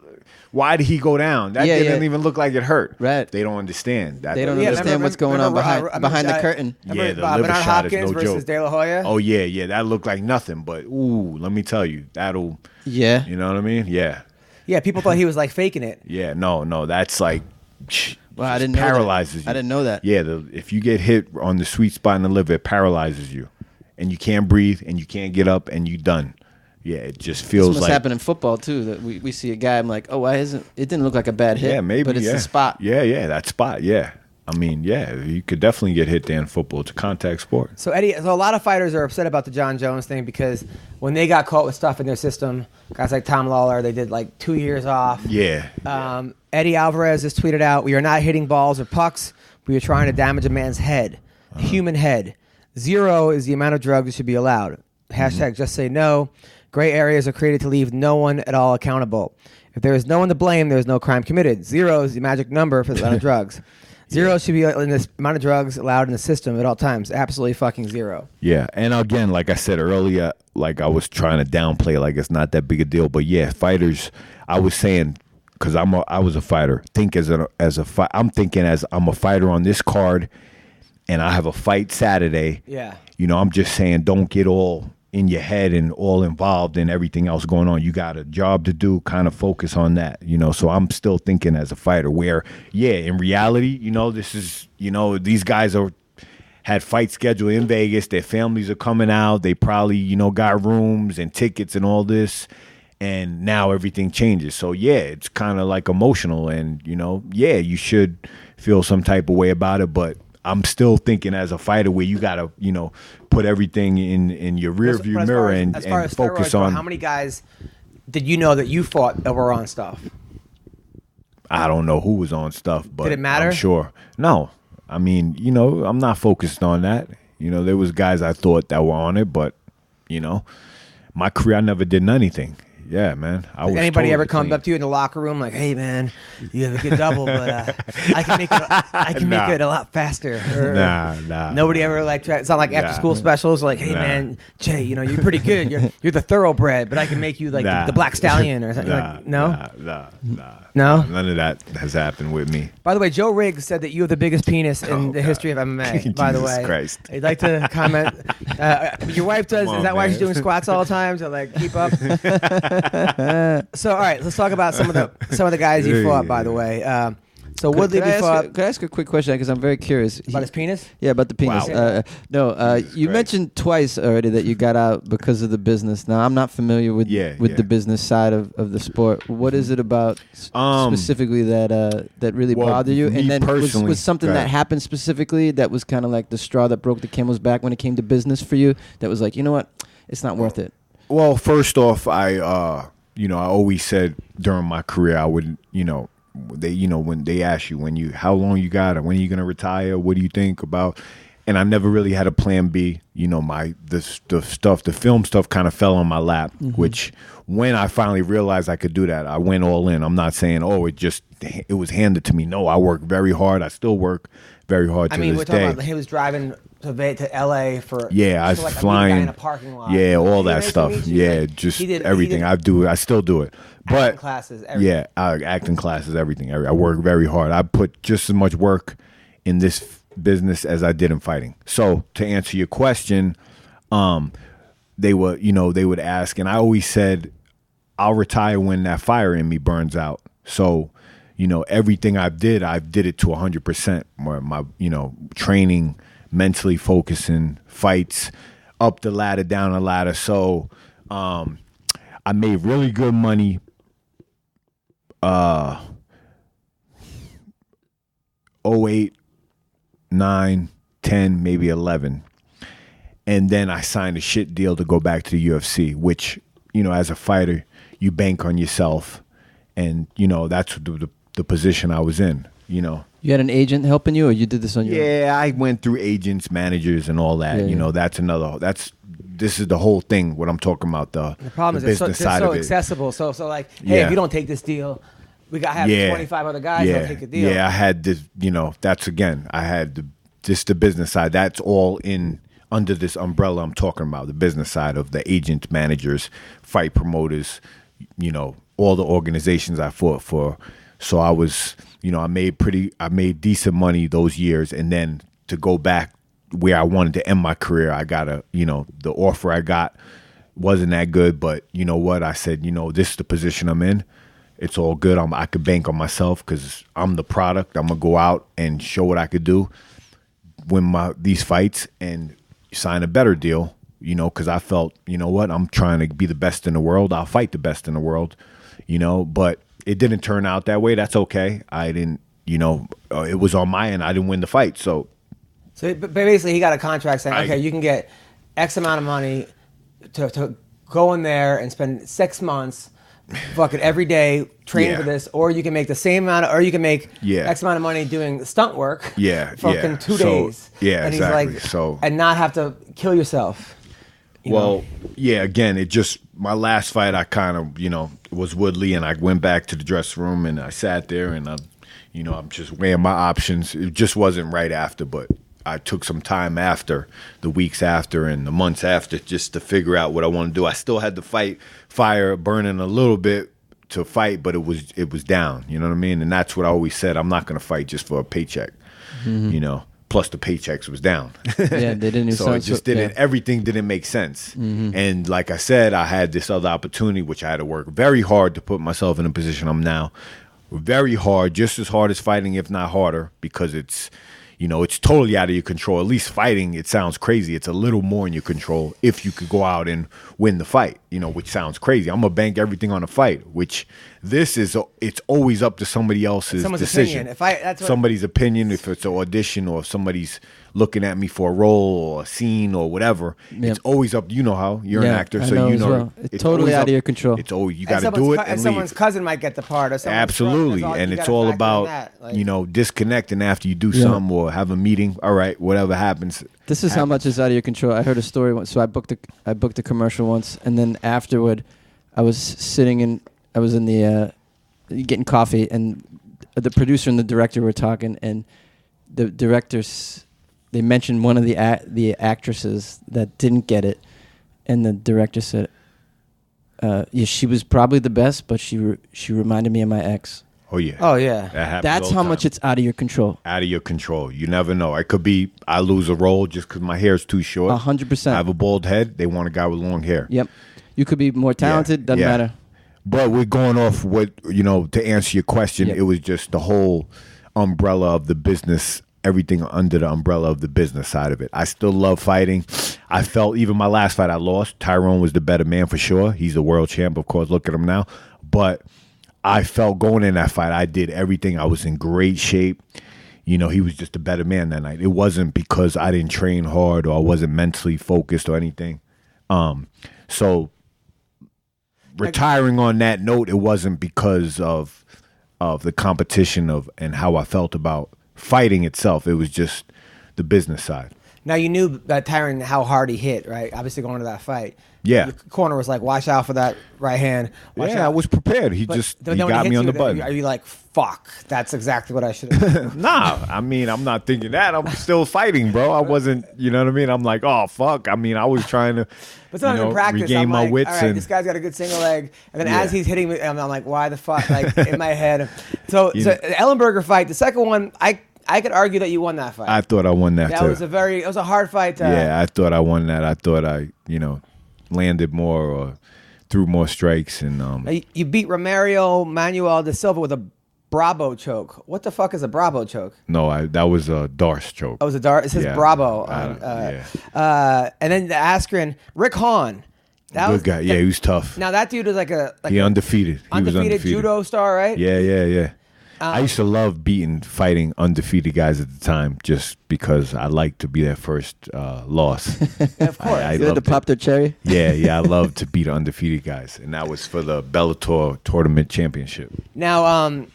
why did he go down? That didn't even look like it hurt." Right? They don't understand. They don't understand what's going on behind the curtain. Yeah, the liver Bernard shot Hopkins is no versus joke. De La Hoya. Oh yeah, that looked like nothing. But let me tell you, that'll. Yeah. You know what I mean? Yeah. Yeah, people thought he was like faking it. Yeah, no, that's like. Well, I didn't know paralyzes that. you. I didn't know that. Yeah, if you get hit on the sweet spot in the liver, it paralyzes you, and you can't breathe, and you can't get up, and you done. Yeah, it just feels this must like happen in football too. That we see a guy, I'm like, oh, why isn't it? Didn't look like a bad hit. Yeah, maybe. But it's the spot. Yeah, that spot. Yeah, you could definitely get hit there in football. It's a contact sport. So Eddie, a lot of fighters are upset about the John Jones thing because when they got caught with stuff in their system, guys like Tom Lawler, they did like 2 years off. Yeah. Eddie Alvarez just tweeted out, "We are not hitting balls or pucks. We are trying to damage a man's head, a human head. 0 is the amount of drugs that should be allowed. Hashtag just say no. Gray areas are created to leave no one at all accountable. If there is no one to blame, there is no crime committed. 0 is the magic number for the amount of drugs. 0 should be in this amount of drugs allowed in the system at all times. Absolutely fucking 0. Yeah, and again, like I said earlier, like I was trying to downplay, like it's not that big a deal. But yeah, fighters, I was saying, because I was a fighter. I'm thinking as I'm a fighter on this card, and I have a fight Saturday. Yeah. You know, I'm just saying, don't get all in your head and all involved in everything else going on. You got a job to do, kind of focus on that, you know. So I'm still thinking as a fighter where, yeah, in reality, you know, this is, you know, these guys had fights scheduled in Vegas. Their families are coming out. They probably, you know, got rooms and tickets and all this. And now everything changes. So, yeah, it's kind of like emotional. And, you know, yeah, you should feel some type of way about it. But I'm still thinking as a fighter where you got to, you know, put everything in your rear view mirror and focus on. How many guys did you know that you fought that were on stuff? I don't know who was on stuff, but did it matter? I'm sure. No. I mean, you know, I'm not focused on that. You know, there was guys I thought that were on it, but, you know, my career, I never did anything. Yeah, man. Did anybody ever come up to you in the locker room like, "Hey, man, you have a good double, but I can make it a lot faster"? Nah. Nobody ever like tried. It's not like after school specials. Like, "Hey, man, Jay, you know you're pretty good. You're the thoroughbred, but I can make you like the Black Stallion or something." No. None of that has happened with me. By the way, Joe Riggs said that you have the biggest penis in the history of MMA. By the way, Christ. I'd like to comment. Your wife does. Is that why she's doing squats all the time to like keep up? So all right, let's talk about some of the guys you fought. By the way, so Woodley fought. Could I ask a quick question because I'm very curious About his penis? Yeah, about the penis. Wow. You mentioned twice already that you got out because of the business. Now I'm not familiar with the business side of the sport. What is it about specifically that really bothered you? And then was something that happened specifically that was kind of like the straw that broke the camel's back when it came to business for you? That was like, you know what, it's not worth it. Well, first off, I always said during my career, I would, you know, when they ask you how long you got or when are you going to retire, what do you think about? And I never really had a plan B. You know, the film stuff kind of fell on my lap, which when I finally realized I could do that, I went all in. I'm not saying, it was handed to me. No, I worked very hard. I still work very hard to this day. I mean, we're talking about he was driving to LA for I was flying in a parking lot. Yeah, all that stuff. Yeah, just everything. I still do it. But acting classes, everything. Yeah, acting classes, everything. I work very hard. I put just as much work in this business as I did in fighting. So to answer your question, they would ask, and I always said, I'll retire when that fire in me burns out. So, you know, everything I did it to 100%. My training, mentally focusing, fights, up the ladder, down the ladder. So, I made really good money. 08, 9, 10, maybe 11. And then I signed a shit deal to go back to the UFC, which, you know, as a fighter, you bank on yourself. And, you know, that's the position I was in, you know. You had an agent helping you, or you did this on your own? Yeah, I went through agents, managers, and all that. You know, this is the whole thing, what I'm talking about, the problem the is business it's side so of it. accessible. So like, hey, if you don't take this deal, we got to have 25 other guys that'll take the deal. Yeah, I had this, you know, I had the business side. That's all under this umbrella I'm talking about, the business side of the agents, managers, fight promoters, you know, all the organizations I fought for. So I was, you know, I made decent money those years. And then to go back where I wanted to end my career, I got the offer I got wasn't that good. But you know what? I said, you know, this is the position I'm in. It's all good. I could bank on myself because I'm the product. I'm going to go out and show what I could do, win these fights, and sign a better deal, you know, because I felt, you know what, I'm trying to be the best in the world. I'll fight the best in the world, you know, but it didn't turn out that way. That's okay. I didn't, you know, it was on my end. I didn't win the fight. So basically he got a contract saying, okay, you can get X amount of money to go in there and spend 6 months fucking every day training for this, or you can make the same amount or you can make X amount of money doing stunt work fucking 2 days. Yeah, and exactly. He's like, and not have to kill yourself. Well, yeah, again, it just, my last fight, I kind of, was Woodley, and I went back to the dressing room, and I sat there, and I'm just weighing my options. It just wasn't right after, but I took some time after, the weeks after and the months after, just to figure out what I want to do. I still had the fire burning a little bit to fight, but it was down, you know what I mean? And that's what I always said. I'm not going to fight just for a paycheck, Plus the paychecks was down. Yeah, they didn't. So it just didn't. Yeah. Everything didn't make sense. And like I said, I had this other opportunity, which I had to work very hard to put myself in a position I'm now. Very hard, just as hard as fighting, if not harder, because it's totally out of your control. At least fighting, it sounds crazy. It's a little more in your control if you could go out and win the fight, which sounds crazy. I'm going to bank everything on a fight, which it's always up to somebody else's decision. Somebody's opinion, if it's an audition or if somebody's looking at me for a role or a scene or whatever, it's always up. You know how you're an actor, so it's totally out of your control. It's always, you got to do it and someone's cousin might get the part. Or absolutely, and it's all about disconnecting after you do something or have a meeting. All right, whatever happens. This is how much is out of your control. I heard a story once. So I booked a commercial once, and then afterward, I was in the getting coffee, and the producer and the director were talking, and the directors, they mentioned one of the actresses that didn't get it, and the director said, she was probably the best, but she reminded me of my ex. Oh yeah. That happens. That's how much it's out of your control. Out of your control. You never know. It could be I lose a role just because my hair's too short. 100%. I have a bald head. They want a guy with long hair. Yep. You could be more talented. Doesn't matter. But we're going off what, to answer your question, It was just the whole umbrella of the business, everything under the umbrella of the business side of it. I still love fighting. I felt even my last fight I lost, Tyrone was the better man for sure. He's a world champ, of course. Look at him now. But I felt going in that fight, I did everything. I was in great shape. He was just a better man that night. It wasn't because I didn't train hard or I wasn't mentally focused or anything. So retiring on that note, it wasn't because of the competition and how I felt about fighting itself. It was just the business side. Now, you knew that Tyron, how hard he hit, right? Obviously going to that fight. Yeah. The corner was like, watch out for that right hand. I was prepared. He got me on the button. Are you like, fuck, that's exactly what I should have done? Nah, I'm not thinking that. I'm still fighting, bro. I wasn't, you know what I mean? I'm like, oh, fuck. I was trying to in practice, regain my wits. All right, this guy's got a good single leg. And then as he's hitting me, I'm like, why the fuck? Like, in my head. So the Ellenberger fight, the second one, I could argue that you won that fight. I thought I won that too. It was a hard fight. I thought I won that. I thought I, landed more or threw more strikes. And you beat Romario Manuel da Silva with a Bravo choke. What the fuck is a Bravo choke? No, that was a Darce choke. Oh, it was a Darce? It says Bravo. And then the Askren, Rick Hahn. Good guy. Yeah, he was tough. Now that dude was he undefeated. He was undefeated judo star, right? Yeah. I used to love fighting undefeated guys at the time just because I liked to be their first loss. Of course. I loved to pop their cherry? Yeah, I loved to beat undefeated guys. And that was for the Bellator Tournament Championship. Now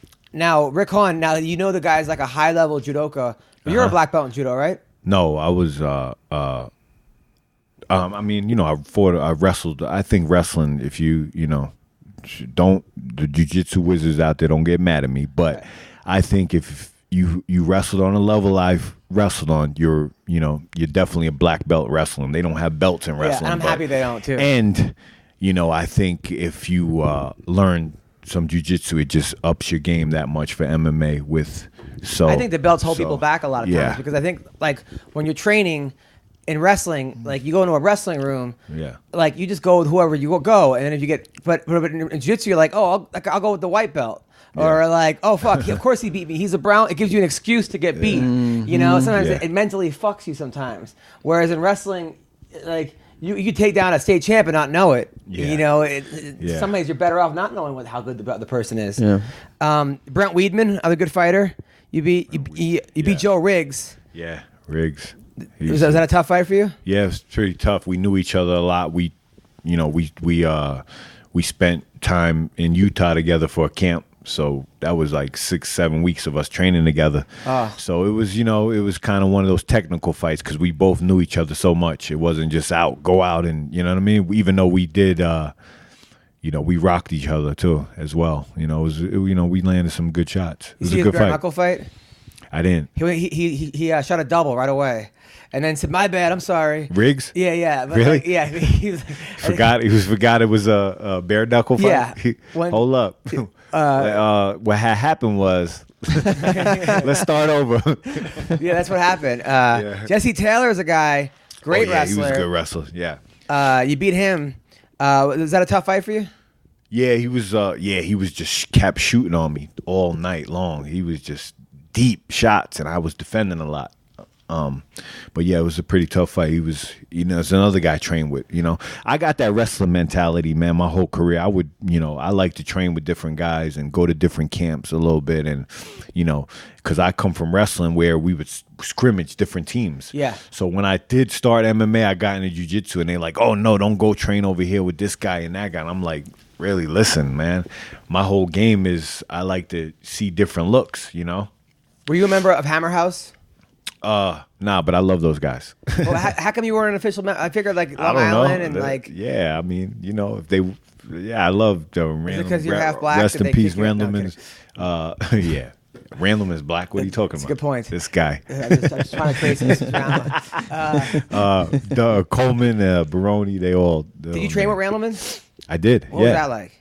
Rick Hahn, now you know the guy's like a high-level judoka. But you're a black belt in judo, right? No, I was... I wrestled. I think wrestling, if the jiu-jitsu wizards out there don't get mad at me, but I think if you wrestled on a level I've wrestled on, you're definitely a black belt wrestling. They don't have belts in wrestling. Yeah, and I'm happy they don't too. And I think if you learn some jiu-jitsu, it just ups your game that much for MMA. I think the belts hold people back a lot of times because I think like when you're training in wrestling, like you go into a wrestling room, like you just go with whoever you go, and then if you get, but in jiu-jitsu, you're like, oh, I'll go with the white belt, or like, oh fuck, of course he beat me. He's a brown. It gives you an excuse to get beat. Sometimes it mentally fucks you sometimes. Whereas in wrestling, like you could take down a state champ and not know it. Sometimes you're better off not knowing how good the person is. Brent Weidman, other good fighter. You beat Joe Riggs. Yeah, Riggs. Was that a tough fight for you? Yeah, it was pretty tough. We knew each other a lot. We spent time in Utah together for a camp So that was like 6-7 weeks of us training together. So it was, it was kind of one of those technical fights because we both knew each other so much. It wasn't just go out and, you know what I mean? Even though we did, we rocked each other too as well. We landed some good shots. It was a good fight. Knuckle fight? I didn't. He shot a double right away. And then said, "My bad, I'm sorry." Riggs? Yeah. But really? Yeah. He forgot it was a bare knuckle fight? Yeah. Hold up. What had happened was, let's start over. Yeah, that's what happened. Jesse Taylor is a guy, great wrestler. He was a good wrestler, yeah. You beat him. Was that a tough fight for you? Yeah, he was just kept shooting on me all night long. He was just deep shots, and I was defending a lot. But yeah, it was a pretty tough fight. He was, it's another guy I trained with, I got that wrestling mentality, man, my whole career. I would, I like to train with different guys and go to different camps a little bit. And, because I come from wrestling where we would scrimmage different teams. Yeah. So when I did start MMA, I got into jiu-jitsu and they're like, oh no, don't go train over here with this guy and that guy. And I'm like, really, listen, man, my whole game is I like to see different looks, Were you a member of Hammer House? Nah, but I love those guys. Well, how come you weren't an official member? I figured like Long Island and yeah, I mean, if they, I love the Randleman. Because you're half black. Rest in peace, Randleman. Yeah, Randleman's black. What are you talking about? That's a good point. This guy. I'm just trying to create some drama. Coleman, Baroni, they all. Did you train with Randleman? I did. What was that like?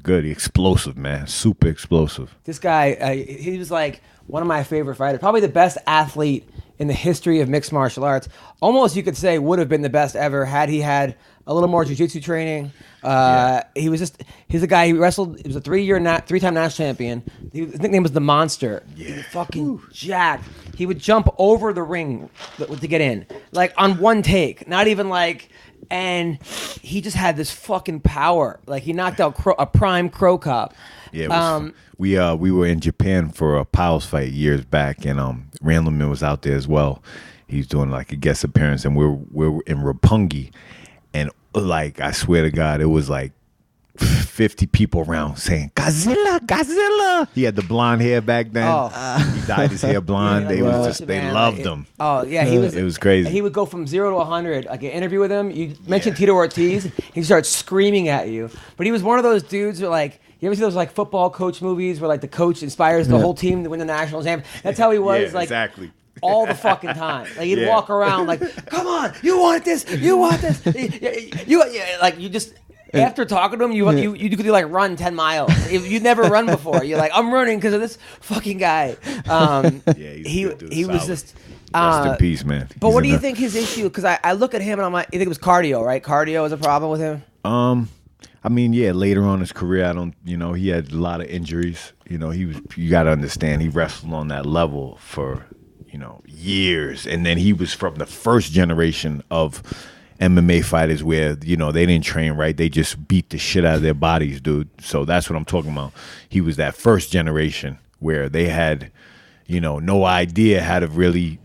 Good, explosive, man, super explosive. This guy, he was like one of my favorite fighters, probably the best athlete in the history of mixed martial arts. Almost, you could say, would have been the best ever had he had a little more jiu-jitsu training. He's a guy, he wrestled, he was a three-time national champion. His nickname was the Monster. Yeah. He was fucking jacked. He would jump over the ring to get in, like on one take, not even like, and he just had this fucking power. Like he knocked out a prime Crow Cop. Yeah, we were in Japan for a Piles fight years back, and Randleman was out there as well. He's doing like a guest appearance, and we're in Roppongi, and like I swear to God, it was like 50 people around saying Godzilla, Godzilla. He had the blonde hair back then. He dyed his hair blonde. They loved him. Oh yeah, it was crazy. He would go from 0 to 100. Like an interview with him, you mentioned Tito Ortiz, he starts screaming at you. But he was one of those dudes who like. You ever see those like football coach movies where like the coach inspires the whole team to win the national championship? That's how he was. Like exactly. All the fucking time. Like he'd walk around like, "Come on, you want this? You want this? Like you just." After talking to him, you could like run 10 miles. You'd never run before. You're like, I'm running because of this fucking guy. He was just. Rest in peace, man. But what do you think his issue? Because I look at him and I'm like, you think it was cardio, right? Cardio is a problem with him. I mean, yeah, later on in his career, he had a lot of injuries. You got to understand, he wrestled on that level for, years. And then he was from the first generation of MMA fighters where, they didn't train right. They just beat the shit out of their bodies, dude. So that's what I'm talking about. He was that first generation where they had, no idea how to really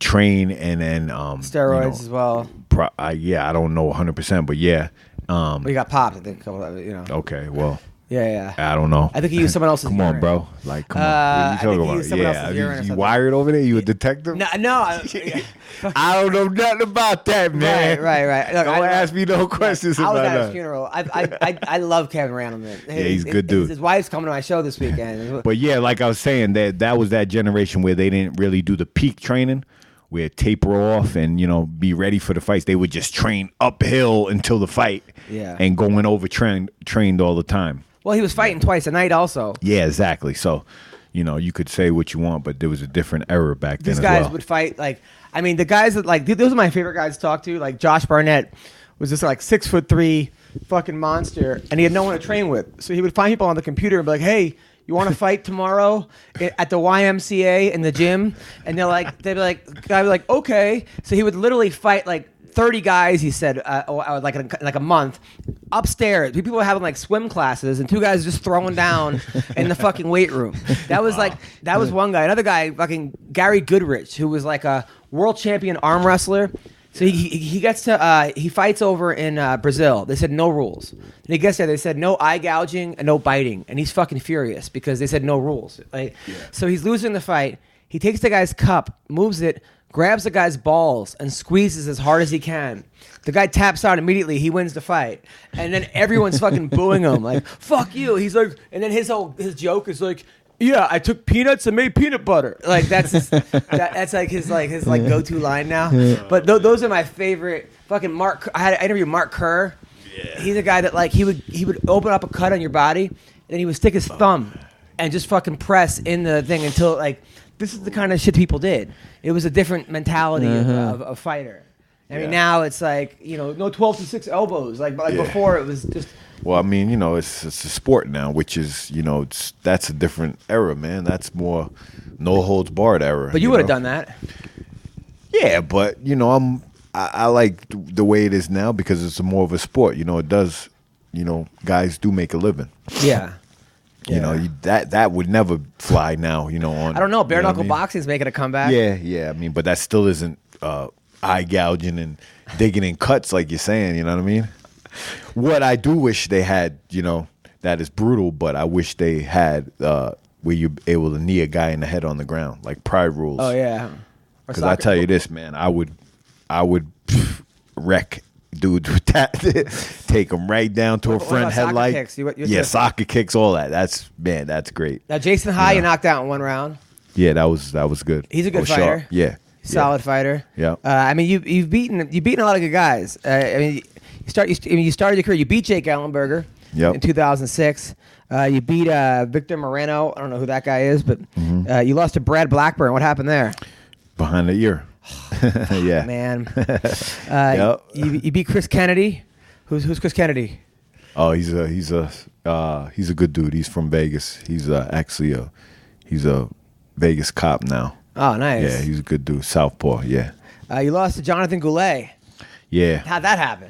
train and then steroids as well. I don't know 100%, but yeah. Well, he got popped. I think. Okay, well. Yeah. I don't know. I think he used someone else's. Come on, bro. Like, come on. What are you talking about? Yeah, you wired over there. You a detective? No. I don't know nothing about that, man. Right. Look, don't ask me no questions about that. I was at his funeral. I love Kevin Randleman. Yeah, he's a good dude. His wife's coming to my show this weekend. But yeah, like I was saying, that was that generation where they didn't really do the peak training. Where taper off and be ready for the fights. They would just train uphill until the fight, and going over trained all the time. Well, he was fighting twice a night, also. Yeah, exactly. So, you could say what you want, but there was a different era back then. These guys would fight the guys that those are my favorite guys to talk to. Like Josh Barnett was just like 6'3" fucking monster, and he had no one to train with. So he would find people on the computer and be like, "Hey, you want to fight tomorrow at the YMCA in the gym?" And they'd be like, okay. So he would literally fight like 30 guys, he said, like a month upstairs. People were having like swim classes and 2 guys just throwing down in the fucking weight room. That was was one guy. Another guy, fucking Gary Goodrich, who was like a world champion arm wrestler. So he gets to he fights over in Brazil. They said no rules. And he gets there. They said no eye gouging and no biting, and he's fucking furious because they said no rules. So he's losing the fight. He takes the guy's cup, moves it, grabs the guy's balls, and squeezes as hard as he can. The guy taps out immediately. He wins the fight, and then everyone's fucking booing him like "fuck you." He's like, and then his joke is like, "Yeah, I took peanuts and made peanut butter." Like that's that's like his go-to line now. Yeah. But those are my favorite. Fucking Mark. I interviewed Mark Kerr. Yeah. He's a guy that like he would open up a cut on your body, and then he would stick his thumb and just fucking press in the thing until like this is the kind of shit people did. It was a different mentality of a fighter. I mean, now it's like, no 12-6 elbows. Like before, it was just. Well, I mean, it's a sport now, which is, that's a different era, man. That's more no holds barred era. But you would have done that. Yeah, but I like the way it is now because it's more of a sport. It does. Guys do make a living. Yeah. That would never fly now. On I don't know. Bare knuckle boxing's making a comeback. Yeah. I mean, but that still isn't eye gouging and digging in cuts like you're saying. You know what I mean? What I do wish they had, that is brutal, but I wish they had where you're able to knee a guy in the head on the ground, like Pride rules. Oh yeah. Because I tell you this, man, I would wreck dudes with that. Take them right down to a front headlight. Kicks? Soccer kicks, all that. That's great. Now Jason High, you knocked out in one round. Yeah, that was good. He's a good fighter. Sharp. Yeah. Solid fighter. Yeah. I mean, you've beaten a lot of good guys. I mean, you started your career. You beat Jake Ellenberger in 2006. You beat Victor Moreno. I don't know who that guy is, but you lost to Brad Blackburn. What happened there? Behind the ear. Yeah, man. You beat Chris Kennedy. Who's Chris Kennedy? Oh, he's a good dude. He's from Vegas. He's actually a Vegas cop now. Oh, nice. Yeah, he's a good dude. Southpaw. Yeah. You lost to Jonathan Goulet. Yeah. How'd that happen?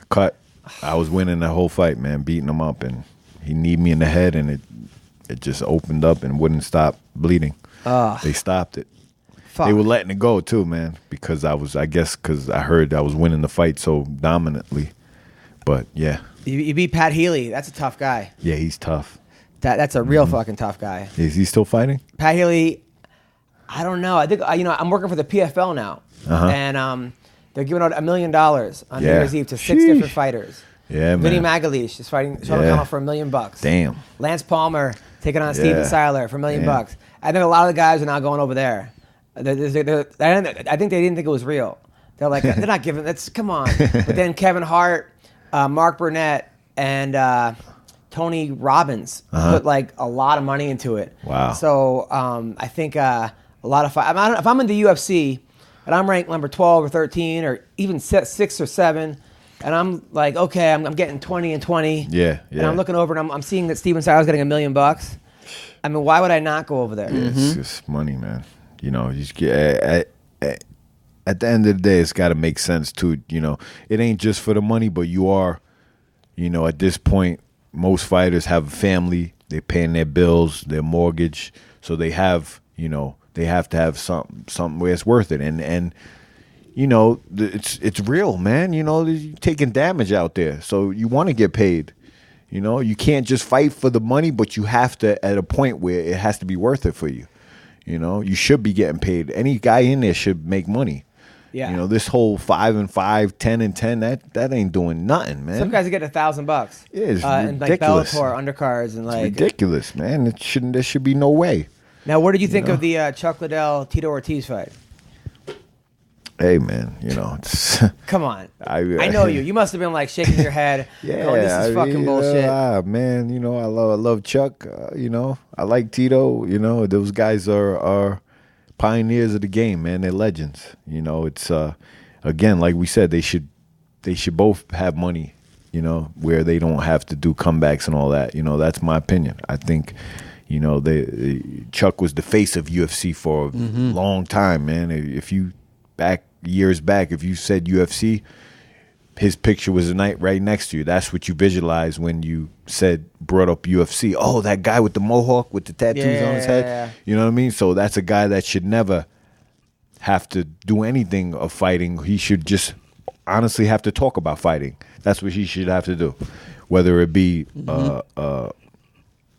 Cut. I was winning the whole fight, man, beating him up, and he kneed me in the head, and it just opened up and wouldn't stop bleeding. They stopped it. Fuck. They were letting it go too, man, because I guess I heard I was winning the fight so dominantly. But yeah. You beat Pat Healy. That's a tough guy. Yeah, he's tough. That's a real fucking tough guy. Is he still fighting? Pat Healy, I don't know. I think I'm working for the PFL now, and they're giving out $1 million on New Year's Eve to 6 different fighters. Yeah, man. Vinny Magalish is fighting Sean O'Connell for $1 million. Damn. Lance Palmer taking on Steven Seiler for $1 million. I think a lot of the guys are now going over there. I think they didn't think it was real. They're like, they're not giving. Come on. But then Kevin Hart, Mark Burnett, and Tony Robbins put like a lot of money into it. Wow. So I think a lot of if I'm in the UFC and I'm ranked number 12 or 13 or even 6 or 7, and I'm like, okay, I'm getting 20 and 20. Yeah. And I'm looking over and I'm seeing that Steven Seiler's getting $1 million. I mean, why would I not go over there? Yeah, it's just money, man. You just get at the end of the day, it's got to make sense too. It ain't just for the money, but you are, at this point, most fighters have a family. They're paying their bills, their mortgage, so they have, they have to have something where it's worth it. And it's real, man. You're taking damage out there, so you want to get paid. You can't just fight for the money, but you have to at a point where it has to be worth it for you. You should be getting paid. Any guy in there should make money. Yeah. This whole 5 and 5, 10 and 10, that ain't doing nothing, man. Some guys are getting $1,000. Yeah, it's and like ridiculous. Bellator undercards and like it's ridiculous, man. There should be no way. Now, what did you think of the Chuck Liddell Tito Ortiz fight? Hey, man, it's come on. I know you. You must have been like shaking your head. Yeah, going, this is fucking bullshit. Man, I love Chuck. I like Tito. Those guys are pioneers of the game, man. They're legends. It's again, like we said, they should both have money. Where they don't have to do comebacks and all that. That's my opinion. I think. Chuck was the face of UFC for a long time, man. If you years back, if you said UFC, his picture was right next to you. That's what you visualized when you brought up UFC. Oh, that guy with the mohawk with the tattoos on his head. Yeah. You know what I mean? So that's a guy that should never have to do anything of fighting. He should just honestly have to talk about fighting. That's what he should have to do, whether it be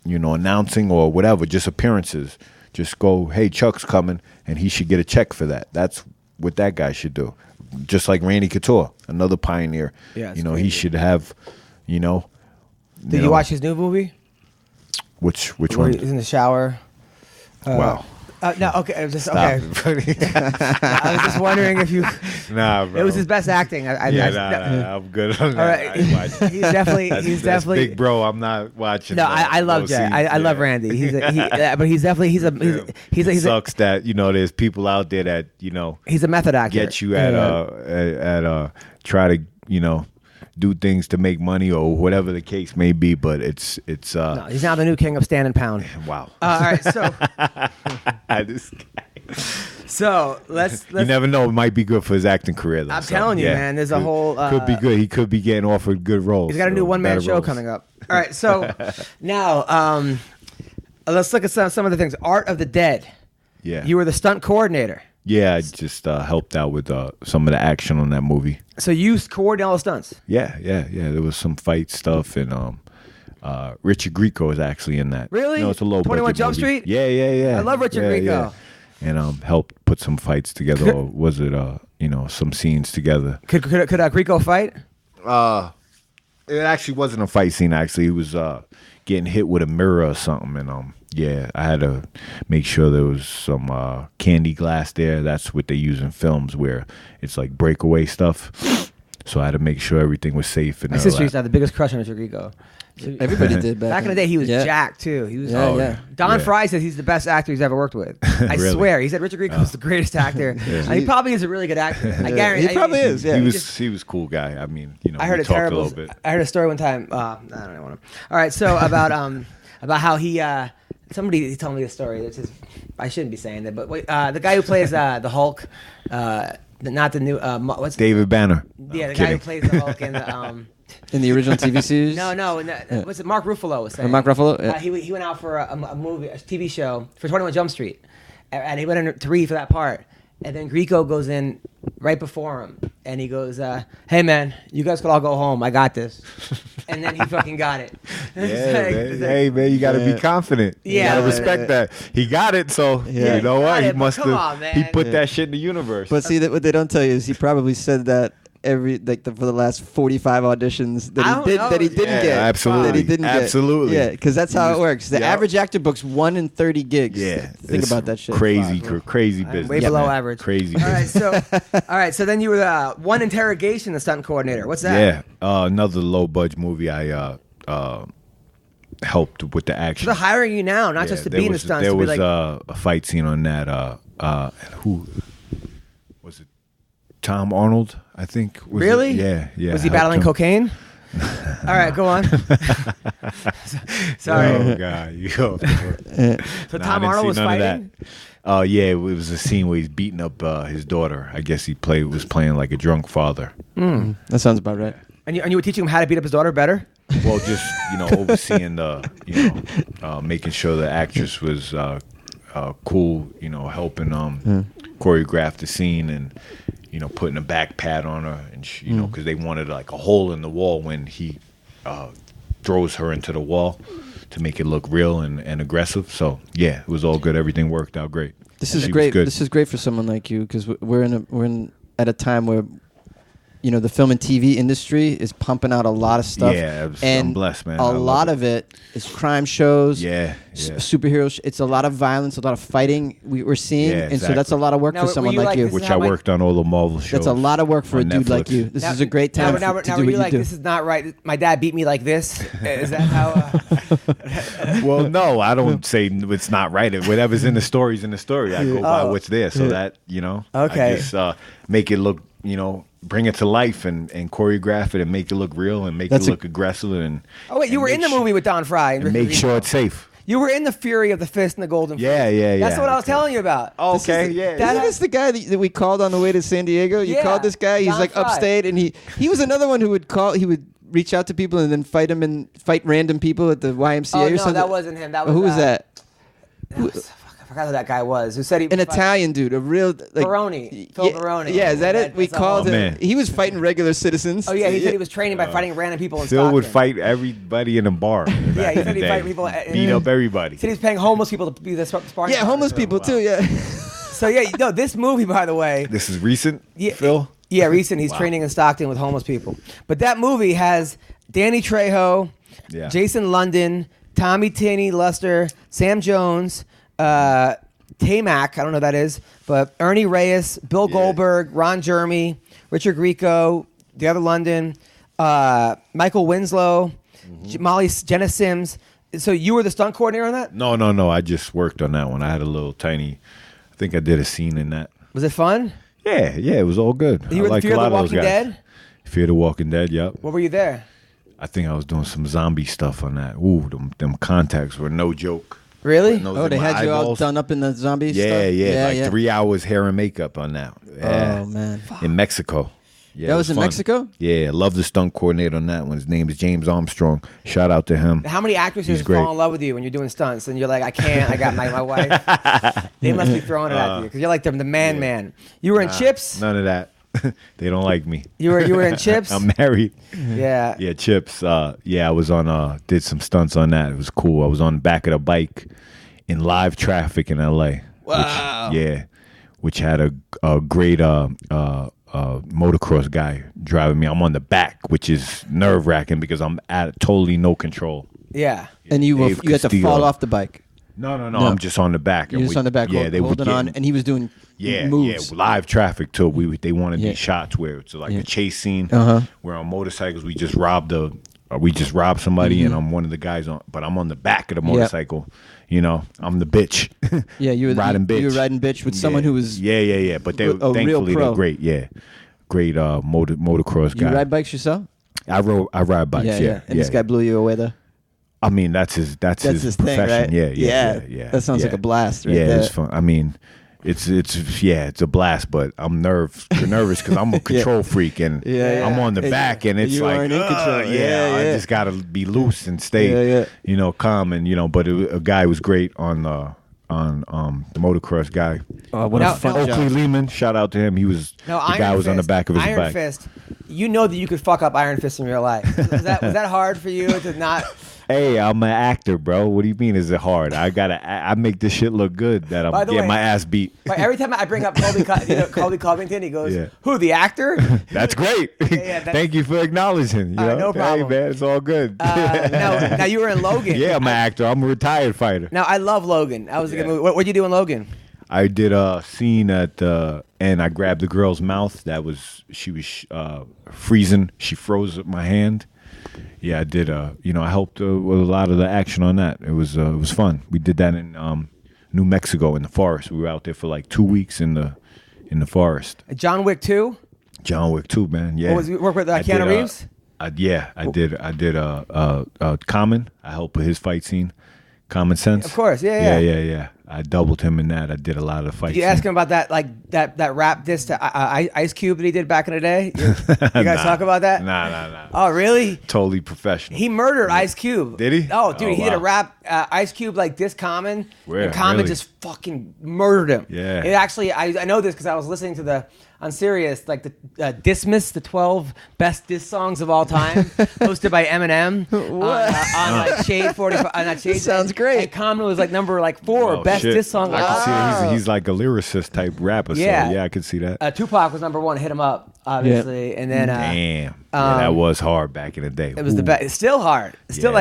announcing or whatever, just appearances. Just go, hey, Chuck's coming, and he should get a check for that. That's what that guy should do. Just like Randy Couture, another pioneer. Yeah, he should have, Did you watch his new movie? Which Where one? He's in the shower. Wow. No, okay. I was just okay. I was just wondering if you. Nah, bro. It was his best acting. I'm good on that. All right. He's definitely big bro. I'm not watching. No, I love Jay. I love Randy. But he's definitely sucks that there's people out there that he's a method actor. Get you at try to do things to make money or whatever the case may be, but it's no, he's now the new king of stand and pound. Wow. All right, so this guy. So let's you never know, it might be good for his acting career though. I'm telling you, man, there's a whole could be good. He could be getting offered good roles. He's got a new one-man show coming up. All right, so now let's look at some of the things. Art of the Dead. Yeah. You were the stunt coordinator. Yeah, I just helped out with some of the action on that movie. So you coordinated all the stunts? Yeah. There was some fight stuff, and Richard Grieco is actually in that. Really? It's a low 21 Jump movie. Street? Yeah. I love Richard Grieco. Yeah. And helped put some fights together, or was it, some scenes together. Could Grieco fight? It actually wasn't a fight scene, actually. He was getting hit with a mirror or something, and I had to make sure there was some candy glass there. That's what they use in films where it's like breakaway stuff. So I had to make sure everything was safe. And my sister used to have the biggest crush on Richard Grieco. Everybody did back in the day. He was jacked too. He was. Don Fry says he's the best actor he's ever worked with. I Really? swear. He said Richard Grieco was the greatest actor. And he probably is a really good actor. I guarantee. He probably is. Yeah. He was a cool guy. I mean, I heard we talked a little bit. I heard a story one time. I don't know. All right, so about how he. Somebody told me a story. I shouldn't be saying that, but the guy who plays the Hulk, not the new. What's David Banner? Yeah, the guy who plays the Hulk in the. In the original TV series? No. What's it? Mark Ruffalo was saying. Mark Ruffalo? Yeah. He went out for a movie, a TV show for 21 Jump Street, and he went in to read for that part. And then Grieco goes in right before him, and he goes, "Hey man, you guys could all go home. I got this." And then he fucking got it. Hey man, you got to be confident. Yeah, you got to respect that. He got it, so you know what? He must have. He put that shit in the universe. But see, what they don't tell you is he probably said that for the last 45 auditions that he didn't get. Absolutely. That he didn't get. Absolutely. Yeah, because that's how it works. The average actor books 1 in 30 gigs. Yeah. Think about that shit. Crazy business. Way below average. Crazy business. All right, so then you were One Interrogation, the stunt coordinator. What's that? Yeah, another low budget movie. I helped with the action. So they're hiring you now, not just to be in the stunts. There was a fight scene on that. Who was it? Tom Arnold, I think. Really? Yeah. Was he battling cocaine? All right, go on. Sorry. Oh God, So Tom Arnold was fighting. Yeah, it was a scene where he's beating up his daughter. I guess he was playing like a drunk father. That sounds about right. And you were teaching him how to beat up his daughter better? Well, just overseeing making sure the actress was cool. Helping choreograph the scene and. Putting a back pad on her, and because they wanted like a hole in the wall when he throws her into the wall to make it look real and aggressive. So yeah, it was all good. Everything worked out great. This is great. This is great for someone like you because we're at a time where. The film and TV industry is pumping out a lot of stuff. Yeah, and I'm blessed, man. A lot of it is crime shows. Yeah. Superheroes. It's a lot of violence, a lot of fighting we're seeing, and so that's a lot of work for someone like you. Which I worked on all the Marvel shows. That's a lot of work for a dude like you. This is a great time to do what you do. This is not right. My dad beat me like this. Is that how? Well, no, I don't say it's not right. Whatever's in the story's in the story. I go by what's there. So that Okay. I just make it look bring it to life and choreograph it and make it look real and make it look aggressive and. Oh wait, you were in the movie with Don Fry and make sure it's safe. You were in the Fury of the Fist and the Golden Fist. Yeah. That's what I was telling you about. Okay, Isn't this the guy that we called on the way to San Diego? You called this guy. He's like upstate, and he was another one who would call. He would reach out to people and then fight random people at the YMCA or something. No, that wasn't him. That was who was that? I forgot who that guy was. Who said he was an Italian dude, a real Baroni, Phil Baroni. Yeah, is that it? We called him. Man. He was fighting regular citizens. Oh yeah, he said he was training by fighting random people in Phil Stockton. would fight everybody in a bar. Yeah, he said he'd fight people. Beat up everybody. He said he was paying homeless people to be the sparring. Yeah, homeless people too. Yeah. So yeah, no, this movie, by the way, This is recent, yeah, Phil? Yeah, recent. He's training in Stockton with homeless people. But that movie has Danny Trejo, Jason London, Tommy Tenney Luster, Sam Jones, Tamac, I don't know who that is, but Ernie Reyes, Bill Goldberg, Ron Jeremy, Richard Grieco, the other London, Michael Winslow, Jenna Sims. So you were the stunt coordinator on that? No. I just worked on that one. I had a little tiny, I think I did a scene in that. Was it fun? Yeah, it was all good. You were like Fear a lot the of those Walking guys. Dead? Fear the Walking Dead, yep. What were you there? I think I was doing some zombie stuff on that. Ooh, them contacts were no joke. Really? Oh, they had you all done up in the zombie stuff? Yeah, 3 hours hair and makeup on that. Yeah. Oh, man. In Mexico. Yeah, that was in fun. Mexico? Yeah, love the stunt coordinator on that one. His name is James Armstrong. Shout out to him. How many actresses fall in love with you when you're doing stunts and you're like, I can't, I got my wife? They must be throwing it at you because you're like the man. You were in Chips? None of that. They don't like me. You were in Chips? I'm married. Yeah. Yeah, Chips. I was on, did some stunts on that. It was cool. I was on the back of the bike in live traffic in L.A. Wow. Which had a great motocross guy driving me. I'm on the back, which is nerve-wracking because I'm at totally no control. Yeah. And you had to fall off the bike. No. I'm just on the back. You're just on the back. Yeah, they holding on, and he was doing moves. Yeah, live traffic too. They wanted these shots where it's like a chase scene. Where on motorcycles we just robbed somebody, and I'm one of the guys but I'm on the back of the motorcycle. You know, I'm the bitch. Yeah, you were riding bitch. You were riding bitch with someone who was yeah. But they thankfully they're great. Yeah, great motocross guy. You ride bikes yourself? I ride bikes. Yeah. And this guy blew you away though. I mean, that's his thing, profession. Right? Yeah. That sounds like a blast. Right there. It's fun. I mean, it's a blast, but I'm nervous because I'm a control freak and I'm on the back and it's like, I just gotta be loose and stay, calm and But a guy was great on the motocross guy. Oh, what a fun Oakley Lehman, shout out to him. He was the guy was on the back of his Iron bike. Fist. You know that you could fuck up Iron Fist in real life. Was that hard for you to not? Hey, I'm an actor, bro. What do you mean? Is it hard? I make this shit look good. That I'm getting my ass beat. But every time I bring up Colby Covington, he goes, "Who, the actor?" That's great. Thank you for acknowledging. No problem. Hey, man, it's all good. Now you were in Logan. Yeah, I'm an actor. I'm a retired fighter. Now I love Logan. That was a good movie. What'd you do in Logan? I did a scene at and I grabbed the girl's mouth. She was freezing. She froze my hand. Yeah, I did. I helped with a lot of the action on that. It was fun. We did that in New Mexico in the forest. We were out there for like 2 weeks in the forest. John Wick 2? John Wick 2, man. Yeah. You work with Keanu Reeves? I did. I did Common. I helped with his fight scene. Common Sense. Of course, yeah. I doubled him in that. I did a lot of fights. Did you ask him about that, like that rap diss to Ice Cube that he did back in the day? You guys talk about that? Nah. Oh, really? Totally professional. He murdered Ice Cube. Did he? Oh, dude, he did a rap Ice Cube like diss Common, Where? and Common just fucking murdered him. Yeah. It actually, I know this because I was listening to on Sirius, like the Dismiss, the 12 best diss songs of all time, hosted by Eminem on like Shade 45. On that Shade. Sounds great. And Common was like number 4 best diss song. I can see he's like a lyricist type rapper. Yeah. So yeah, I could see that. Tupac was number 1. Hit him up, obviously, and then damn, that was hard back in the day. It was the best. It's still hard. It's still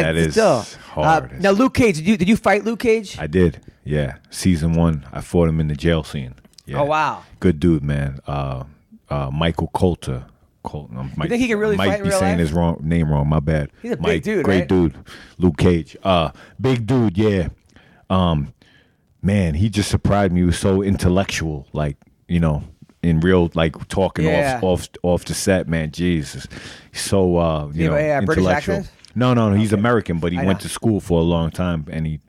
hard. Now, Luke Cage. Did you fight Luke Cage? I did. Yeah, season 1. I fought him in the jail scene. Yeah. Oh wow. Good dude, man. Michael Colter. You think he can really fight in real life? Might be saying his name wrong. My bad. He's a big dude, great right? dude. Luke Cage. Big dude. Yeah. Man, he just surprised me. He was so intellectual, like in real, like talking off the set. Man, Jesus, so British intellectual. accent? No, he's American, but he went to school for a long time, and he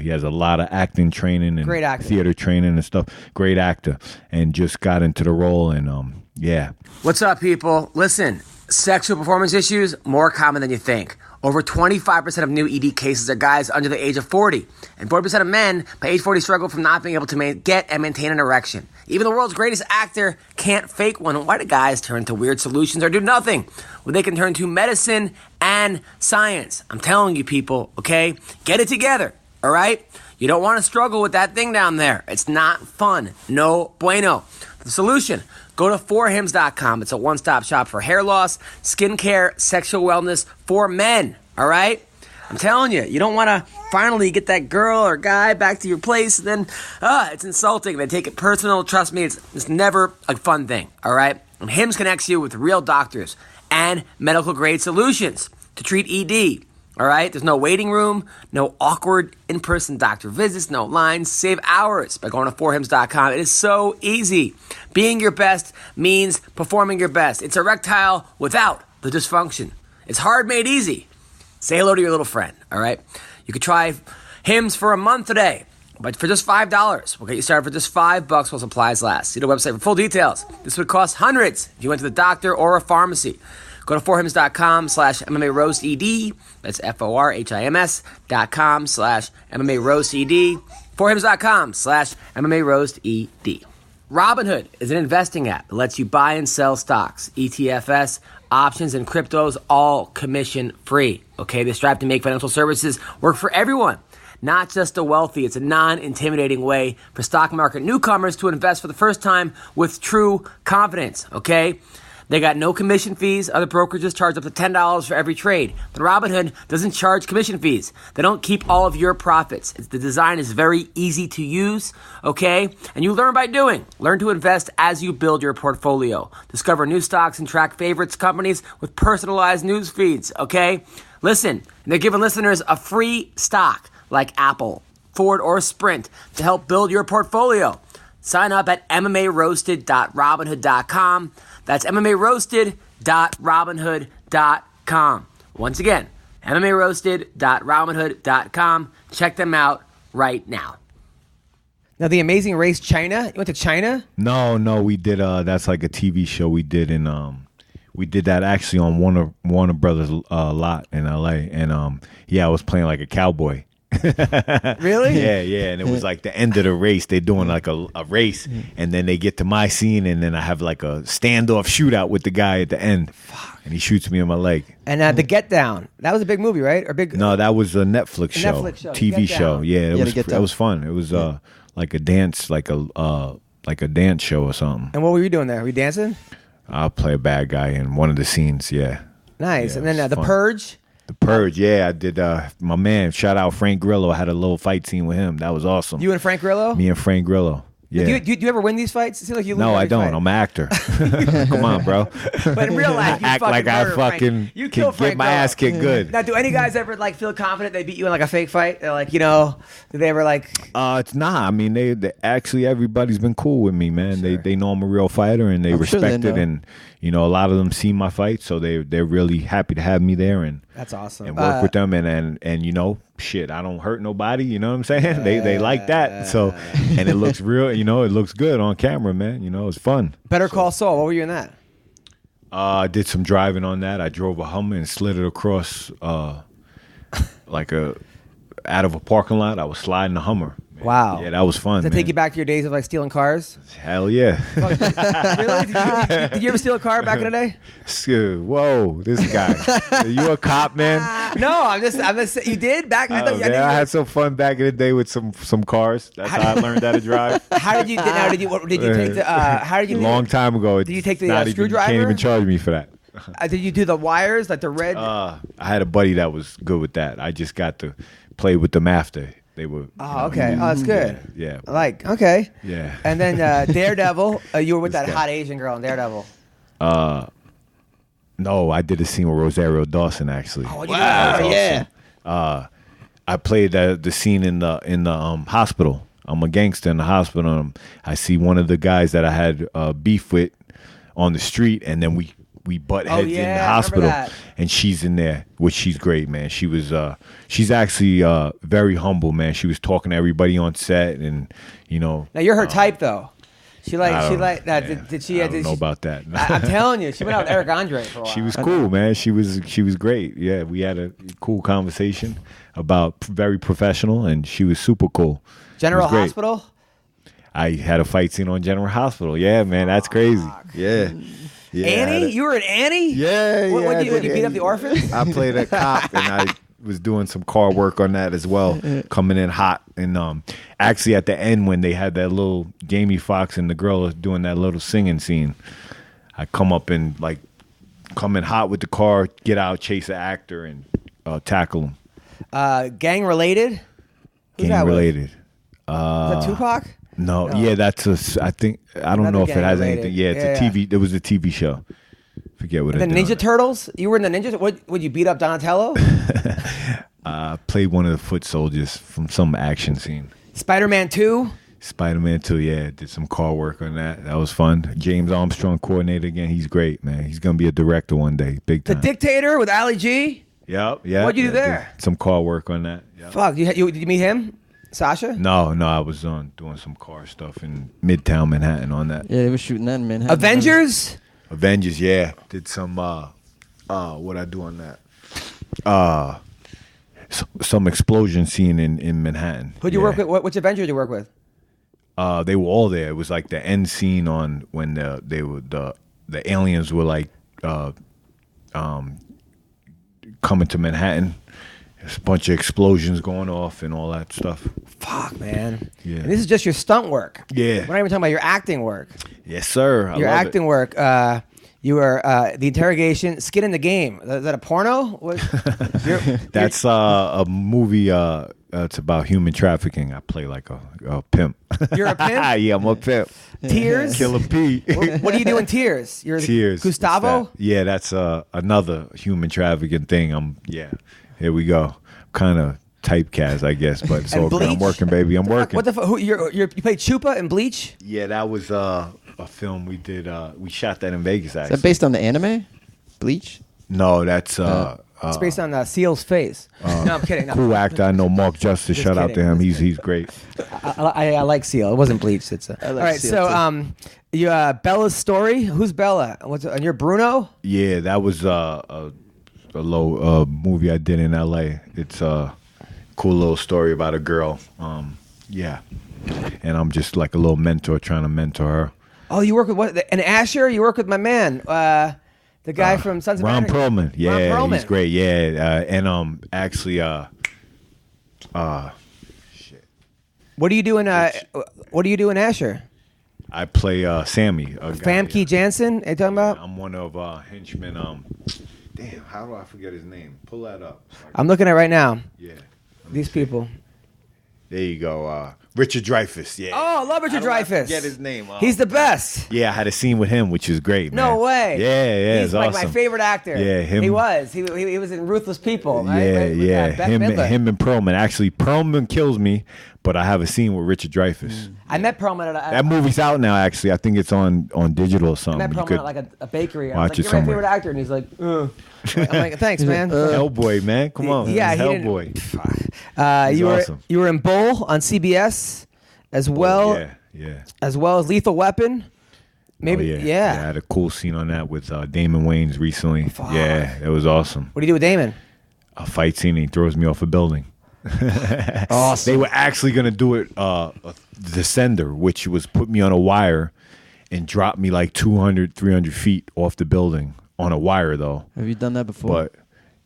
has a lot of acting training and great actor. Theater training and stuff. Great actor, and just got into the role, and yeah. What's up, people? Listen, sexual performance issues more common than you think. Over 25% of new ED cases are guys under the age of 40. And 40% of men by age 40 struggle from not being able to get and maintain an erection. Even the world's greatest actor can't fake one. Why do guys turn to weird solutions or do nothing when they can turn to medicine and science? I'm telling you, people, okay? Get it together, all right? You don't want to struggle with that thing down there. It's not fun. No bueno. The solution, go to forhims.com. It's a one-stop shop for hair loss, skincare, sexual wellness for men, all right? I'm telling you, you don't want to finally get that girl or guy back to your place, and then it's insulting. They take it personal. Trust me, it's never a fun thing, all right? And Hims connects you with real doctors and medical-grade solutions to treat ED. All right, there's no waiting room, no awkward in-person doctor visits, no lines. Save hours by going to forhims.com. It is so easy. Being your best means performing your best. It's erectile without the dysfunction. It's hard made easy. Say hello to your little friend, all right? You could try Hims for a month today, but for just $5. We'll get you started for just $5 while supplies last. See the website for full details. This would cost hundreds if you went to the doctor or a pharmacy. Go to forhims.com/MMA Roast ED. That's FORHIMS.com/MMA Roast ED. Forhims.com/MMA Roast ED. Robinhood is an investing app that lets you buy and sell stocks, ETFs, options, and cryptos, all commission free. Okay, they strive to make financial services work for everyone, not just the wealthy. It's a non-intimidating way for stock market newcomers to invest for the first time with true confidence. Okay. They got no commission fees. Other brokerages charge up to $10 for every trade. But Robinhood doesn't charge commission fees. They don't keep all of your profits. The design is very easy to use, okay? And you learn by doing. Learn to invest as you build your portfolio. Discover new stocks and track favorites companies with personalized news feeds, okay? Listen, they're giving listeners a free stock like Apple, Ford, or Sprint to help build your portfolio. Sign up at MMAroasted.robinhood.com. That's MMAroasted.robinhood.com. Once again, MMAroasted.robinhood.com. Check them out right now. Now, The Amazing Race China. You went to China? No, we did. That's like a TV show we did in. We did that actually on Warner Brothers lot in LA, and I was playing like a cowboy. Really? Yeah, and it was like the end of the race. They're doing like a race, and then they get to my scene, and then I have like a standoff shootout with the guy at the end, and he shoots me in my leg. And The Get Down, that was a big movie, right? Or big? No, that was a Netflix show, TV show. Yeah, that was fun. It was like a dance, like a dance show or something. And what were you doing there? Were you dancing? I'll play a bad guy in one of the scenes. Yeah. Nice. Yeah, and then The fun. Purge. The Purge, yeah, I did. My man, shout out Frank Grillo. I had a little fight scene with him. That was awesome. You and Frank Grillo? Me and Frank Grillo. Yeah. Do you ever win these fights? It seems like you lose. No, I don't. Fight. I'm an actor. Come on, bro. But in real life, you act like I fucking you can get my ass kicked good. Now, do any guys ever like feel confident they beat you in like a fake fight? They're like, do they ever like? It's not. I mean, they actually everybody's been cool with me, man. Sure. They know I'm a real fighter and they respect it, and a lot of them see my fight, so they're really happy to have me there, and that's awesome. And work with them, and shit, I don't hurt nobody. You know what I'm saying? They like that. So, and it looks real. It looks good on camera, man. It's fun. Better Call Saul. What were you in that? I did some driving on that. I drove a Hummer and slid it across out of a parking lot. I was sliding the Hummer. Man. Wow. Yeah, that was fun. Does it take you back to your days of like stealing cars? Hell yeah. Really? Did you ever steal a car back in the day? Whoa, this guy. Are you a cop, man? No, I'm just. You did back. I had some fun back in the day with some cars. That's how I learned how to drive. How did you? Now, did you take the? How did you? A long time ago. Did you take the screwdriver? You can't even charge me for that. Did you do the wires, like the red? I had a buddy that was good with that. I just got to play with them after. They were. Oh, okay. Oh, that's good. Yeah. Okay. Yeah. And then Daredevil, you were with that hot Asian girl in Daredevil. No, I did a scene with Rosario Dawson actually. Oh, wow. Yeah. I played the scene in the hospital. I'm a gangster in the hospital. I see one of the guys that I had beef with on the street, and then we butt heads in the hospital, and she's in there, which she's great, man. She was she's actually very humble, man. She was talking to everybody on set, and Now you're her type, though. She like. Did she? I don't know about that. I'm telling you, she went out with Eric Andre for a while. She was cool, man. She was great. Yeah, we had a cool conversation about very professional, and she was super cool. General Hospital. I had a fight scene on General Hospital. Yeah, man, that's crazy. Yeah. Annie? You were at Annie? Yeah. What, you beat up the orphans? I played a cop, and I was doing some car work on that as well, coming in hot. And actually at the end when they had that little Jamie Foxx and the girl doing that little singing scene, I come up and like come in hot with the car, get out, chase an actor, and tackle him. Gang related? Who's gang related. Is that Tupac? No, yeah, that's I don't know if it has anything. Yeah, it's a TV. It was a TV show. Forget what it is. The Ninja Turtles? You were in the Ninja. What would you beat up Donatello? Played one of the foot soldiers from some action scene. Spider-Man 2? Spider-Man 2, yeah. Did some car work on that. That was fun. James Armstrong coordinated again. He's great, man. He's going to be a director one day. Big time. The Dictator with Ali G? Yep. What'd you do there? Some car work on that. Yep. Fuck. Did you meet him? Sasha? No. I was doing some car stuff in Midtown Manhattan on that. Yeah, they were shooting that in Manhattan. Avengers, yeah. Did some, what'd I do on that? Some explosion scene in Manhattan. Who'd you work with? Which Avengers did you work with? They were all there. It was like the end scene on when the aliens were like coming to Manhattan. There's a bunch of explosions going off and all that stuff. Fuck, man. Yeah. And this is just your stunt work. Yeah. We're not even talking about your acting work. Yes, sir. Your acting work. You were the interrogation, Skin in the Game. Is that a porno? That's a movie. It's about human trafficking. I play like a pimp. You're a pimp? Yeah, I'm a pimp. Tears? Killer P. What do you do in Tears? You're Tears. Gustavo? Yeah, that's another human trafficking thing. Here we go. Kind of typecast, I guess, but it's all good. I'm working, baby. I'm working. What the fuck? You played Chupa in Bleach? Yeah, that was a film we did. We shot that in Vegas, actually. Is that based on the anime? Bleach? No, that's... it's based on Seal's face. No, I'm kidding. No. Cool actor. I know Mark Justice. Shout out to him. He's great. I like Seal. It wasn't Bleach. All right, Seal so Bella's story. Who's Bella? And you're Bruno? Yeah, that was a low movie I did in L.A. It's a cool little story about a girl. Yeah, and I'm just like a little mentor trying to mentor her. Oh, you work with what? And Asher? You work with my man, the guy from Sons of Anarchy. Ron Perlman. Yeah, Ron Perlman. He's great. Yeah, and actually, shit. What do you do in Asher? I play Sammy. Famke Janssen? Are you talking about? I'm one of henchmen. Damn, how do I forget his name? Pull that up. I'm looking at it right now. Yeah. These people. There you go. Richard Dreyfuss. Yeah. Oh, I love Richard Dreyfuss. Get his name. He's the best. Yeah, I had a scene with him, which is great, man. No way. Yeah. He's like awesome. my favorite actor. Yeah, him. He was. He was in Ruthless People. Yeah. Bette Him Midler. and Perlman. Actually, Perlman kills me, but I have a scene with Richard Dreyfuss. I met Perlman at that movie's out now. Actually, I think it's on digital or something. I met Perlman at like a bakery. I was watch like, it "You're my favorite actor," and he's like, I'm like, "Thanks, man." Hellboy, man. Come on. Yeah, Hellboy. You were in Bull on CBS. As well, as well as Lethal Weapon. Maybe, yeah. I had a cool scene on that with Damon Wayans recently. Fuck. Yeah, it was awesome. What do you do with Damon? A fight scene. He throws me off a building. Awesome. They were actually going to do it, Descender, which was put me on a wire and drop me like 200, 300 feet off the building on a wire, though. Have you done that before? But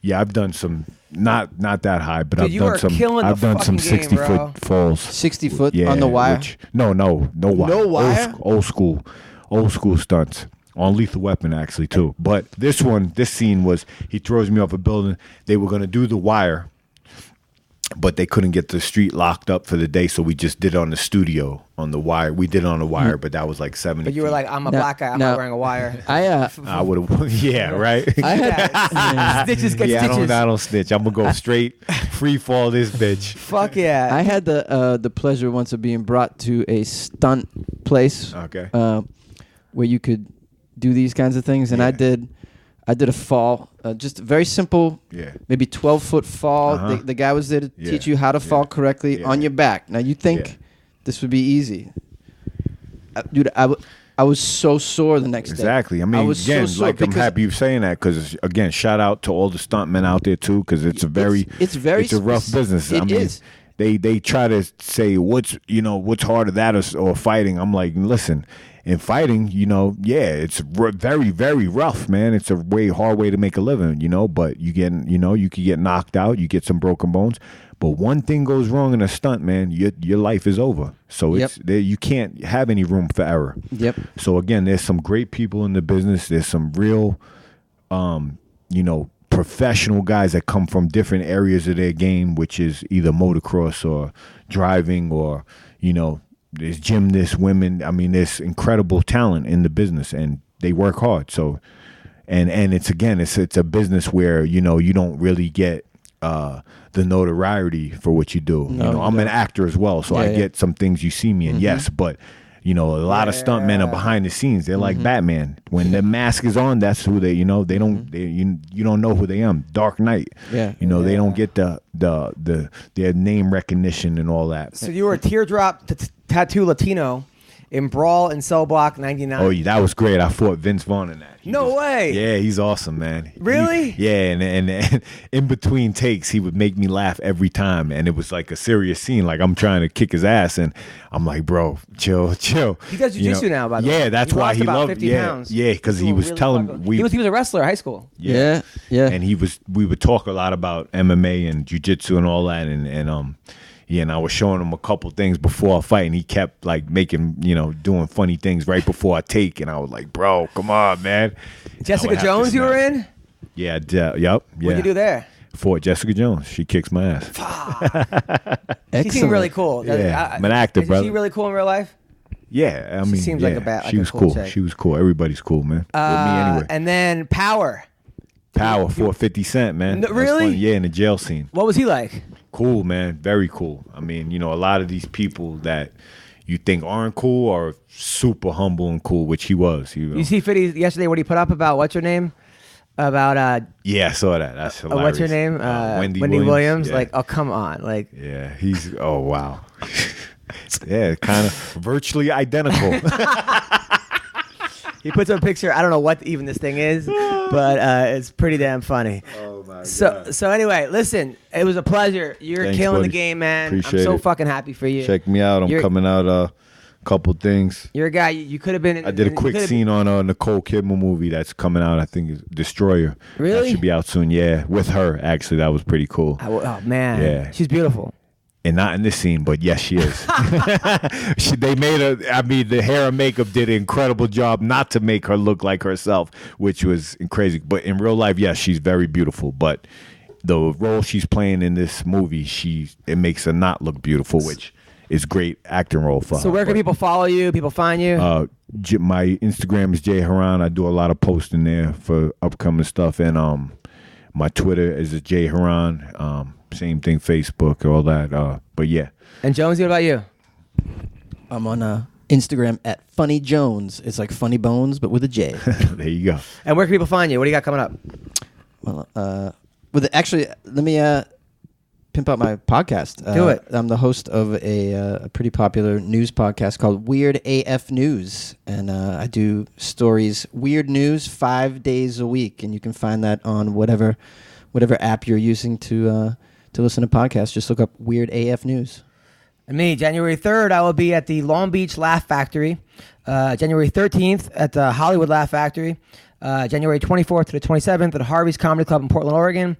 yeah, I've done some. Not that high, but Dude, I've done some 60-foot falls. 60 foot on the wire? No wire. No wire? Old school stunts. On Lethal Weapon, actually, too. But this scene was, he throws me off a building. They were going to do the wire, but they couldn't get the street locked up for the day, so we just did it on the studio, on the wire. We did it on the wire, but that was like 70 But you were like, I'm a black guy, I'm not wearing a wire. I would have, yeah, right? Stitches get stitches. I don't snitch. I'm going to go straight, free fall this bitch. Fuck yeah. I had the pleasure once of being brought to a stunt place where you could do these kinds of things, and I did a fall, just a very simple, maybe 12-foot fall. The guy was there to teach you how to fall correctly on your back. Now, you think this would be easy. dude, I was so sore the next day. Exactly. I mean, again, I'm happy you're saying that because, again, shout out to all the stuntmen out there too, because it's a rough business. It is. They try to say what's harder, that or fighting. I'm like, listen, in fighting, it's very, very rough, man. It's a hard way to make a living, but you could get knocked out, you get some broken bones. But one thing goes wrong in a stunt, man, your life is over. So you can't have any room for error. Yep. So again, there's some great people in the business. There's some real, professional guys that come from different areas of their game, which is either motocross or driving or, there's gymnasts, women. I mean, there's incredible talent in the business and they work hard. So, and it's a business where, you don't really get the notoriety for what you do. No, I'm an actor as well, so I get some things you see me in. Yes, but a lot of stuntmen are behind the scenes. They're like Batman. When the mask is on, that's who they. They don't. You don't know who they are. Dark Knight. Yeah. They don't get their name recognition and all that. So you were a teardrop tattoo Latino in Brawl in Cell Block 99. Oh, yeah, that was great. I fought Vince Vaughn in that. No way. Yeah, he's awesome, man. Really? And in between takes, he would make me laugh every time, and it was like a serious scene. Like I'm trying to kick his ass, and I'm like, bro, chill. He does jiu-jitsu now, by the way. Yeah, that's why he loved. 50 pounds. Yeah, because he was telling he was a wrestler in high school. Yeah. And we would talk a lot about MMA and jiu-jitsu and all that, and I was showing him a couple things before a fight, and he kept like making, doing funny things right before I take, and I was like, bro, come on, man. Jessica Jones you were in? Yeah, yep. What'd you do there? Fought Jessica Jones. She kicks my ass. She seemed really cool. Yeah, I'm an actor, brother. Is she really cool in real life? Yeah, she seems like she was cool. Chick. She was cool. Everybody's cool, man. With me anyway. And then Power for 50 Cent, man. Really? Yeah, in the jail scene. What was he like? Cool, man. Very cool. I mean, a lot of these people that you think aren't cool are super humble and cool, which he was. You see Fitty yesterday what he put up about what's her name? About yeah, I saw that. That's hilarious. What's her name? Wendy Williams. Yeah. Like, oh come on, like yeah, he's wow. Yeah, kind of virtually identical. He puts up a picture. I don't know what even this thing is, but it's pretty damn funny. Oh my God. So anyway, listen, it was a pleasure. Thanks, killing buddy. The game, man. Appreciate I'm so fucking happy for you. Check me out. I'm coming out a couple things. You're a guy. You could have been. I did a quick scene on a Nicole Kidman movie that's coming out. I think it's Destroyer. Really? That should be out soon. Yeah, with her actually. That was pretty cool. Oh man. Yeah. She's beautiful. And not in this scene, but yes, she is. They made her. I mean, the hair and makeup did an incredible job not to make her look like herself, which was crazy. But in real life, yes, she's very beautiful. But the role she's playing in this movie, it makes her not look beautiful, which is great acting role for her. So where can people follow you? People find you? My Instagram is Jay Hieron. I do a lot of posting there for upcoming stuff, and my Twitter is Jay Hieron. Same thing, Facebook, all that. But yeah. And Jonesy, what about you? I'm on Instagram at Funny Jones. It's like Funny Bones, but with a J. There you go. And where can people find you? What do you got coming up? Well, actually, let me pimp out my podcast. Do it. I'm the host of a pretty popular news podcast called Weird AF News, and I do stories, weird news, 5 days a week, and you can find that on whatever app you're using to listen to podcasts. Just look up Weird AF News. And me, January 3rd, I will be at the Long Beach Laugh Factory. January 13th at the Hollywood Laugh Factory. January 24th to the 27th at Harvey's Comedy Club in Portland, Oregon.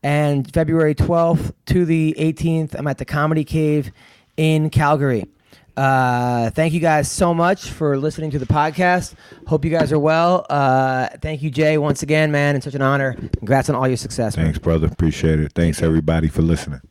And February 12th to the 18th, I'm at the Comedy Cave in Calgary. Thank you guys so much for listening to the podcast. Hope you guys are well. Thank you, Jay, once again, man. It's such an honor. Congrats on all your success. Thanks, brother. Appreciate it. Thanks, everybody, for listening.